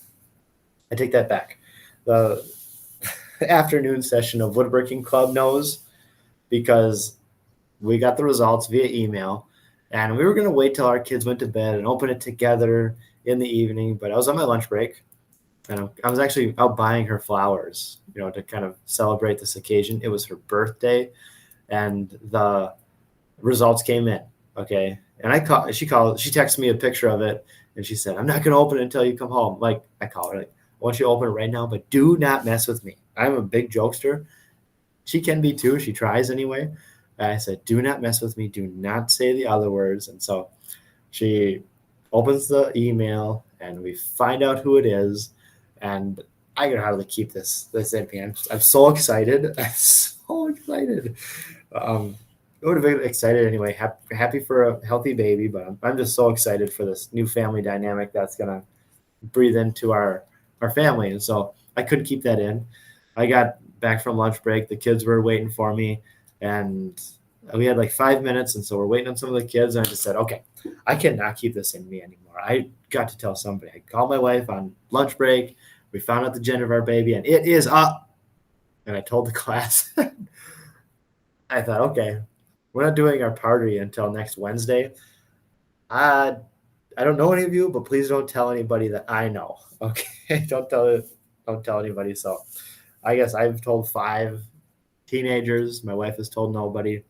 I take that back. The afternoon session of Woodworking Club knows, because we got the results via email, and we were going to wait till our kids went to bed and open it together in the evening. But I was on my lunch break, and I was actually out buying her flowers, to kind of celebrate this occasion. It was her birthday, and the results came in. Okay. And she texted me a picture of it, and she said, I'm not going to open it until you come home. Like, I call her, like, I want you to open it right now, but do not mess with me. I'm a big jokester. She can be too. She tries anyway. And I said, do not mess with me. Do not say the other words. And so she opens the email, and we find out who it is. And I can hardly keep this in me. I'm so excited. I'm so excited. I would have been excited anyway. Happy for a healthy baby, but I'm just so excited for this new family dynamic that's gonna breathe into our family. And so I couldn't keep that in. I got back from lunch break. The kids were waiting for me, and we had like 5 minutes. And so we're waiting on some of the kids. And I just said, okay, I cannot keep this in me anymore. I got to tell somebody. I called my wife on lunch break. We found out the gender of our baby, and it is up. And I told the class, I thought, okay, we're not doing our party until next Wednesday. I don't know any of you, but please don't tell anybody that I know. Okay, don't tell anybody. So I guess I've told 5 teenagers. My wife has told nobody.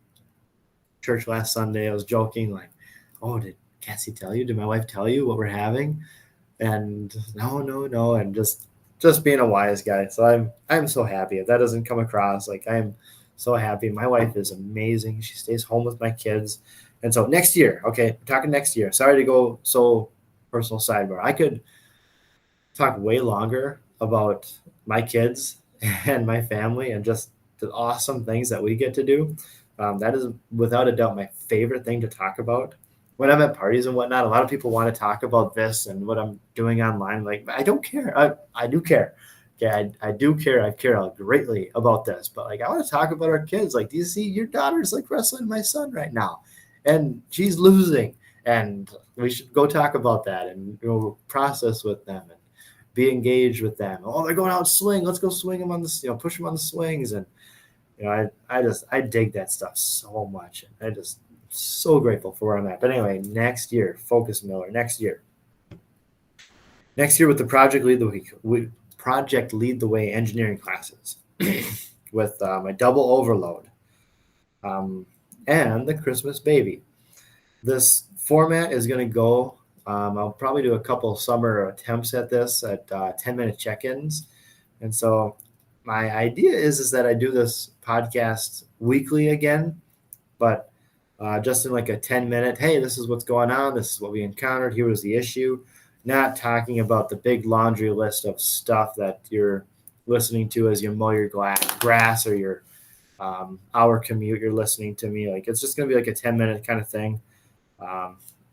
Church last Sunday, I was joking, like, oh, did Cassie tell you? Did my wife tell you what we're having? And no, and just being a wise guy. So I'm so happy. If that doesn't come across, like, I'm So happy. My wife is amazing. She stays home with my kids. And so next year, okay, we're talking next year. Sorry to go so personal sidebar. I could talk way longer about my kids and my family and just the awesome things that we get to do. That is without a doubt my favorite thing to talk about. When I'm at parties and whatnot, a lot of people want to talk about this and what I'm doing online. Like, I don't care. I do care. Okay, I do care. I care greatly about this, but like, I want to talk about our kids. Like, do you see your daughter's like wrestling my son right now, and she's losing, and we should go talk about that and process with them and be engaged with them. Oh, they're going out and swing. Let's go swing them on the, push them on the swings. And, I dig that stuff so much. And I just so grateful for where I'm at. But anyway, next year, focus, Miller, next year with the Project Lead the Way engineering classes with my double overload and the Christmas baby. This format is going to go, I'll probably do a couple summer attempts at this at 10-minute check-ins. And so my idea is that I do this podcast weekly again, but just in like a 10-minute, hey, this is what's going on. This is what we encountered. Here was the issue. Not talking about the big laundry list of stuff that you're listening to as you mow your grass or your hour commute. You're listening to me. Like, it's just going to be like a 10-minute kind of thing.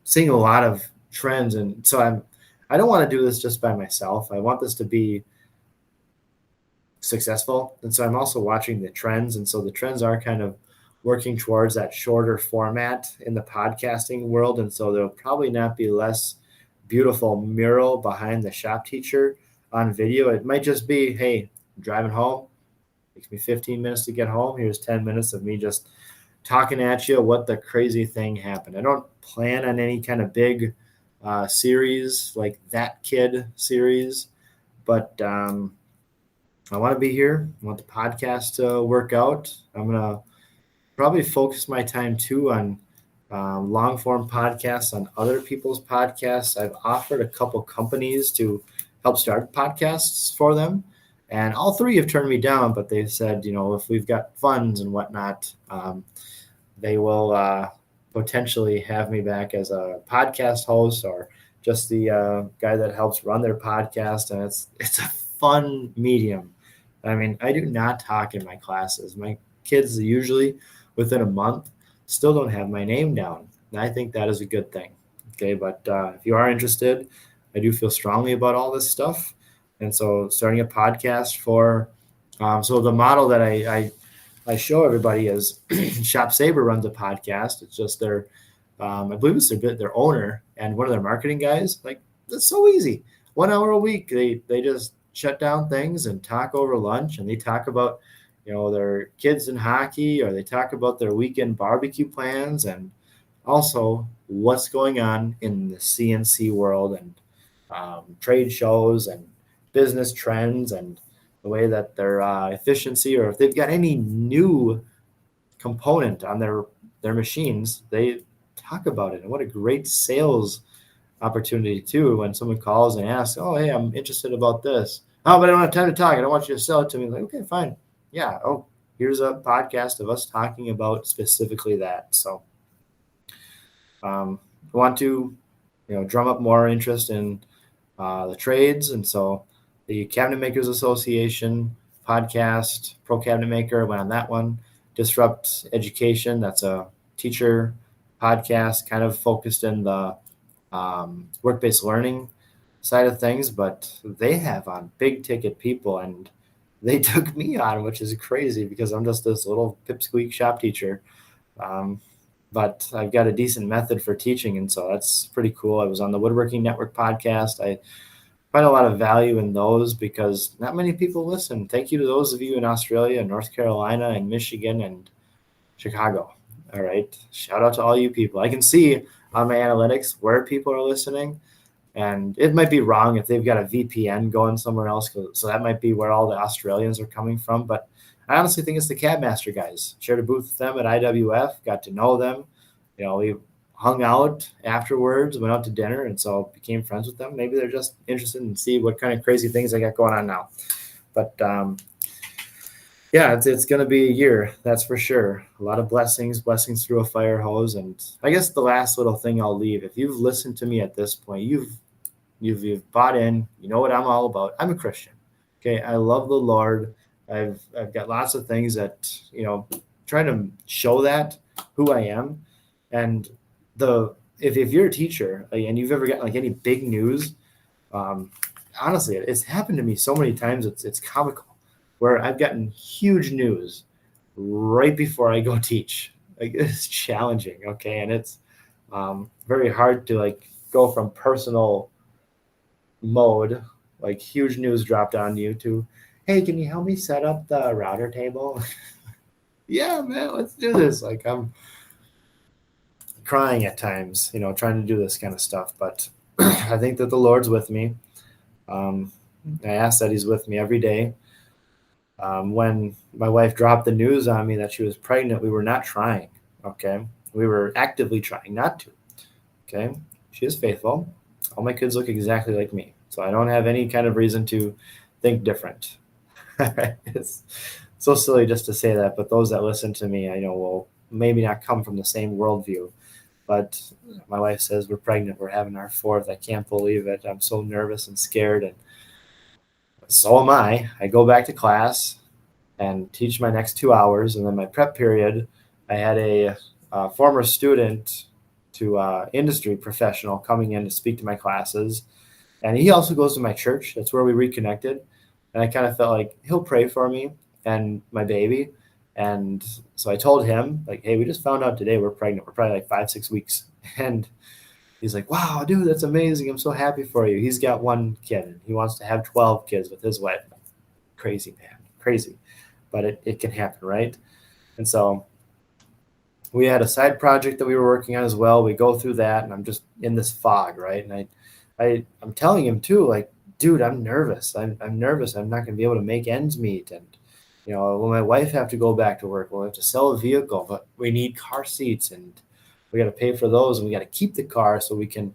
Seeing a lot of trends. And so I don't want to do this just by myself. I want this to be successful. And so I'm also watching the trends. And so the trends are kind of working towards that shorter format in the podcasting world. And so there'll probably not be less beautiful mural behind the shop teacher on video. It might just be, hey, I'm driving home. It takes me 15 minutes to get home. Here's 10 minutes of me just talking at you what the crazy thing happened. I don't plan on any kind of big series like That Kid series, but I want to be here. I want the podcast to work out. I'm going to probably focus my time too on long form podcasts on other people's podcasts. I've offered a couple companies to help start podcasts for them. And all three have turned me down, but they've said, if we've got funds and whatnot, they will potentially have me back as a podcast host or just the guy that helps run their podcast. And it's a fun medium. I mean, I do not talk in my classes. My kids usually within a month still don't have my name down. And I think that is a good thing. Okay, but if you are interested, I do feel strongly about all this stuff. And so starting a podcast for, so the model that I show everybody is Shop Saber runs a podcast. It's just I believe it's their owner and one of their marketing guys. Like, that's so easy. 1 hour a week. They just shut down things and talk over lunch, and they talk about, their kids in hockey, or they talk about their weekend barbecue plans, and also what's going on in the CNC world and trade shows and business trends and the way that their efficiency, or if they've got any new component on their machines, they talk about it. And what a great sales opportunity too, when someone calls and asks, oh, hey, I'm interested about this. Oh, but I don't have time to talk. I don't want you to sell it to me. Like, okay, fine. Yeah. Oh, here's a podcast of us talking about specifically that. So I want to, drum up more interest in the trades. And so the Cabinet Makers Association podcast, Pro Cabinet Maker, went on that one. Disrupt Education, that's a teacher podcast, kind of focused in the work-based learning side of things, but they have on big ticket people, and they took me on, which is crazy because I'm just this little pipsqueak shop teacher. But I've got a decent method for teaching, and so that's pretty cool. I was on the Woodworking Network podcast. I find a lot of value in those because not many people listen. Thank you to those of you in Australia, North Carolina, and Michigan, and Chicago. All right. Shout out to all you people. I can see on my analytics where people are listening, and it might be wrong if they've got a VPN going somewhere else. So that might be where all the Australians are coming from. But I honestly think it's the Cabmaster guys. Shared a booth with them at IWF, got to know them. We hung out afterwards, went out to dinner, and so became friends with them. Maybe they're just interested in see what kind of crazy things I got going on now. But Yeah, it's going to be a year, that's for sure. A lot of blessings through a fire hose. And I guess the last little thing I'll leave, if you've listened to me at this point, you've bought in, you know what I'm all about. I'm a Christian. Okay, I love the Lord. I've got lots of things that, trying to show that who I am. And the if you're a teacher, and you've ever gotten like any big news, um, honestly, it's happened to me so many times. It's comical, where I've gotten huge news right before I go teach. Like, it's challenging, okay, and it's very hard to like go from personal mode, like huge news dropped on you, to, hey, can you help me set up the router table? Yeah, man, let's do this. Like, I'm crying at times, trying to do this kind of stuff, but I think that the Lord's with me. Um, I ask that He's with me every day. When my wife dropped the news on me that she was pregnant, we were not trying. Okay, we were actively trying not to. Okay, she is faithful. All my kids look exactly like me, so I don't have any kind of reason to think different. It's so silly just to say that, but those that listen to me, I know, will maybe not come from the same worldview. But my wife says we're pregnant. We're having our fourth. I can't believe it. I'm so nervous and scared, and so am I. I go back to class and teach my next 2 hours, and then my prep period, I had a former student to industry professional coming in to speak to my classes, and he also goes to my church. That's where we reconnected, and I kind of felt like he'll pray for me and my baby. And so I told him, like, hey, we just found out today we're pregnant. We're probably like 5-6 weeks. And he's like, wow, dude, that's amazing. I'm so happy for you. He's got one kid, and he wants to have 12 kids with his wife. Crazy, man, crazy. But it can happen, right? And so we had a side project that we were working on as well. We go through that, and I'm just in this fog, right? And I'm telling him too, like, dude, I'm nervous. I'm nervous. I'm not going to be able to make ends meet. And, will my wife have to go back to work? We'll have to sell a vehicle, but we need car seats, and we got to pay for those, and we got to keep the car so we can,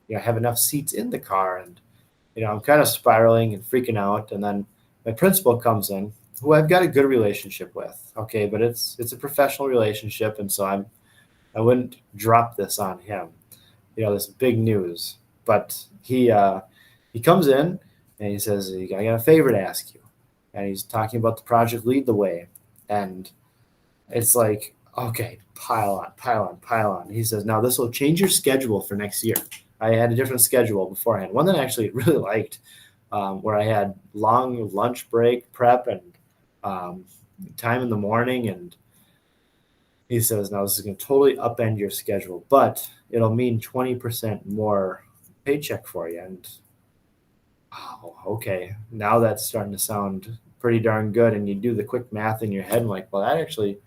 have enough seats in the car. And, I'm kind of spiraling and freaking out. And then my principal comes in, who I've got a good relationship with. Okay, but it's a professional relationship, and so I wouldn't drop this on him, this big news. But he comes in and he says, I got a favor to ask you. And he's talking about the project Lead the Way. And it's like, okay, pile on. He says, now this will change your schedule for next year. I had a different schedule beforehand, one that I actually really liked, where I had long lunch break prep and time in the morning. And he says, now this is going to totally upend your schedule, but it'll mean 20% more paycheck for you. And okay, now that's starting to sound pretty darn good. And you do the quick math in your head and like, well, that actually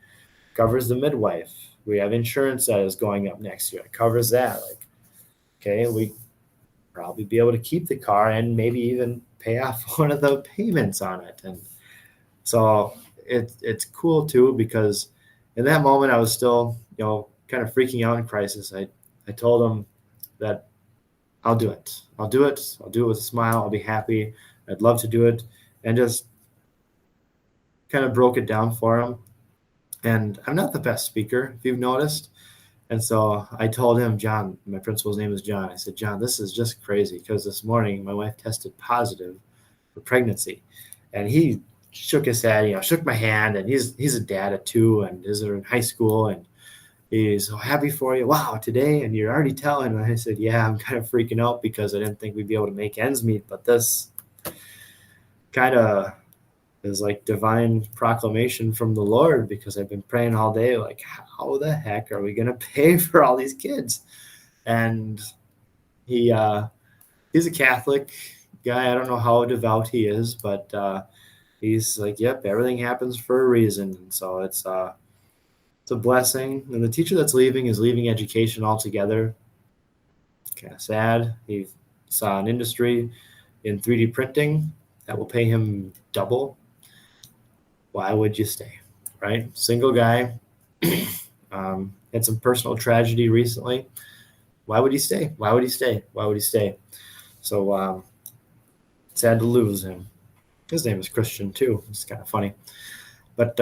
covers the midwife. We have insurance that is going up next year. It covers that. Like, okay, we probably be able to keep the car and maybe even pay off one of the payments on it. And so it's cool too, because in that moment I was still, kind of freaking out in crisis. I told him that I'll do it. I'll do it with a smile. I'll be happy. I'd love to do it. And just kind of broke it down for him. And I'm not the best speaker, if you've noticed. And so I told him, John, my principal's name is John. I said, John, this is just crazy, because this morning my wife tested positive for pregnancy. And he shook his head, shook my hand, and he's a dad at 2 and is in high school, and he's so happy for you. Wow, today, and you're already telling. And I said, yeah, I'm kind of freaking out because I didn't think we'd be able to make ends meet, but this kind of is like divine proclamation from the Lord, because I've been praying all day, like, how the heck are we going to pay for all these kids? And he's a Catholic guy. I don't know how devout he is, but he's like, yep, everything happens for a reason. And so it's a blessing. And the teacher that's leaving is leaving education altogether. Kind of sad. He saw an industry in 3D printing that will pay him double. Why would you stay, right? Single guy, had some personal tragedy recently. Why would he stay? So sad to lose him. His name is Christian too. It's kind of funny. But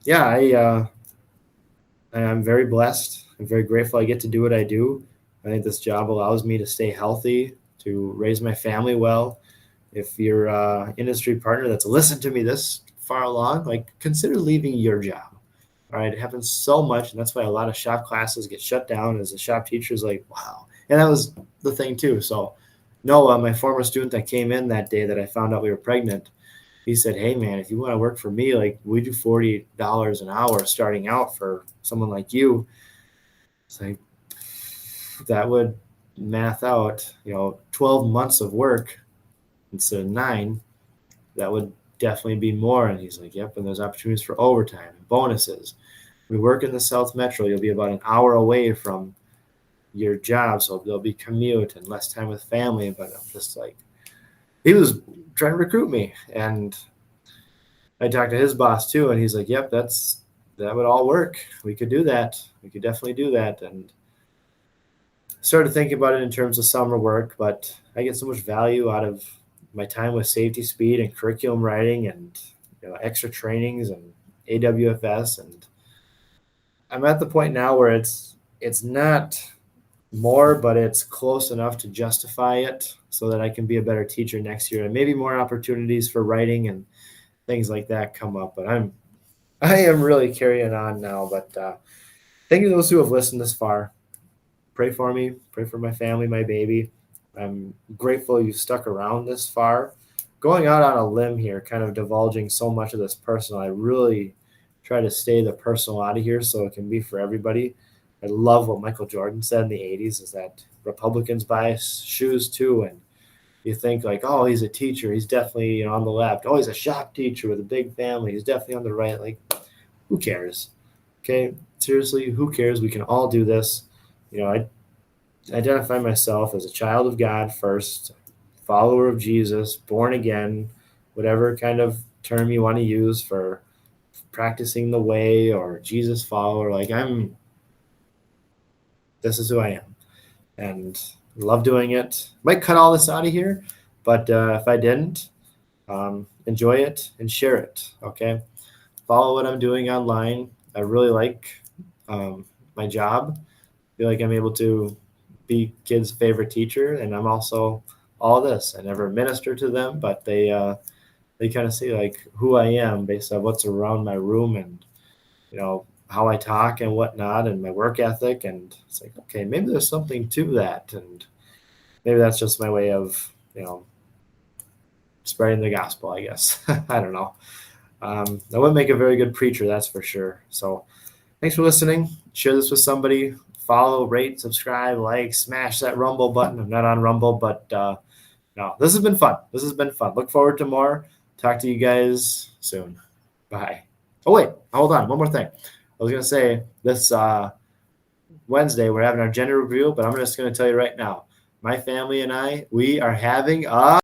yeah, I'm very blessed. I'm very grateful I get to do what I do. I think this job allows me to stay healthy, to raise my family well. If you're an industry partner that's listened to me this far along, like consider leaving your job. All right, it happens so much, and that's why a lot of shop classes get shut down. As a shop teacher is like, wow, and that was the thing too. So, Noah, my former student that came in that day that I found out we were pregnant, he said, "Hey man, if you want to work for me, like we do $40 an hour starting out for someone like you." It's like that would math out, 12 months of work instead of 9. That would definitely be more. And he's like, "Yep, and there's opportunities for overtime and bonuses. We work in the South Metro. You'll be about an hour away from your job, so there'll be commute and less time with family." But I'm just like, he was trying to recruit me, and I talked to his boss too, and he's like, "Yep, that would all work. We could do that. We could definitely do that." And started thinking about it in terms of summer work, but I get so much value out of my time with safety speed and curriculum writing and extra trainings and AWFS, and I'm at the point now where it's not more, but it's close enough to justify it so that I can be a better teacher next year, and maybe more opportunities for writing and things like that come up. But I am really carrying on now. But thank you to those who have listened this far. Pray for me, pray for my family, my baby. I'm grateful you stuck around this far. Going out on a limb here, kind of divulging so much of this personal, I really try to stay the personal out of here so it can be for everybody. I love what Michael Jordan said in the 80s is that Republicans buy shoes too. And you think like, oh, he's a teacher. He's definitely on the left. Oh, he's a shop teacher with a big family. He's definitely on the right. Like, who cares? Okay, seriously, who cares? We can all do this. I identify myself as a child of God first, follower of Jesus, born again, whatever kind of term you want to use for practicing the way or Jesus follower. Like this is who I am, and love doing it. Might cut all this out of here, but if I didn't, enjoy it and share it. Okay, follow what I'm doing online. I really like my job. Feel like I'm able to be kids' favorite teacher, and I'm also all this. I never minister to them, but they kind of see like who I am based on what's around my room and how I talk and whatnot and my work ethic. And it's like, okay, maybe there's something to that, and maybe that's just my way of spreading the gospel, I guess. I don't know. I wouldn't make a very good preacher, that's for sure. So thanks for listening. Share this with somebody. Follow, rate, subscribe, like, smash that Rumble button. I'm not on Rumble, but no, this has been fun. Look forward to more. Talk to you guys soon. Bye. Oh, wait, hold on. One more thing. I was going to say this Wednesday, we're having our gender reveal, but I'm just going to tell you right now, my family and I, we are having a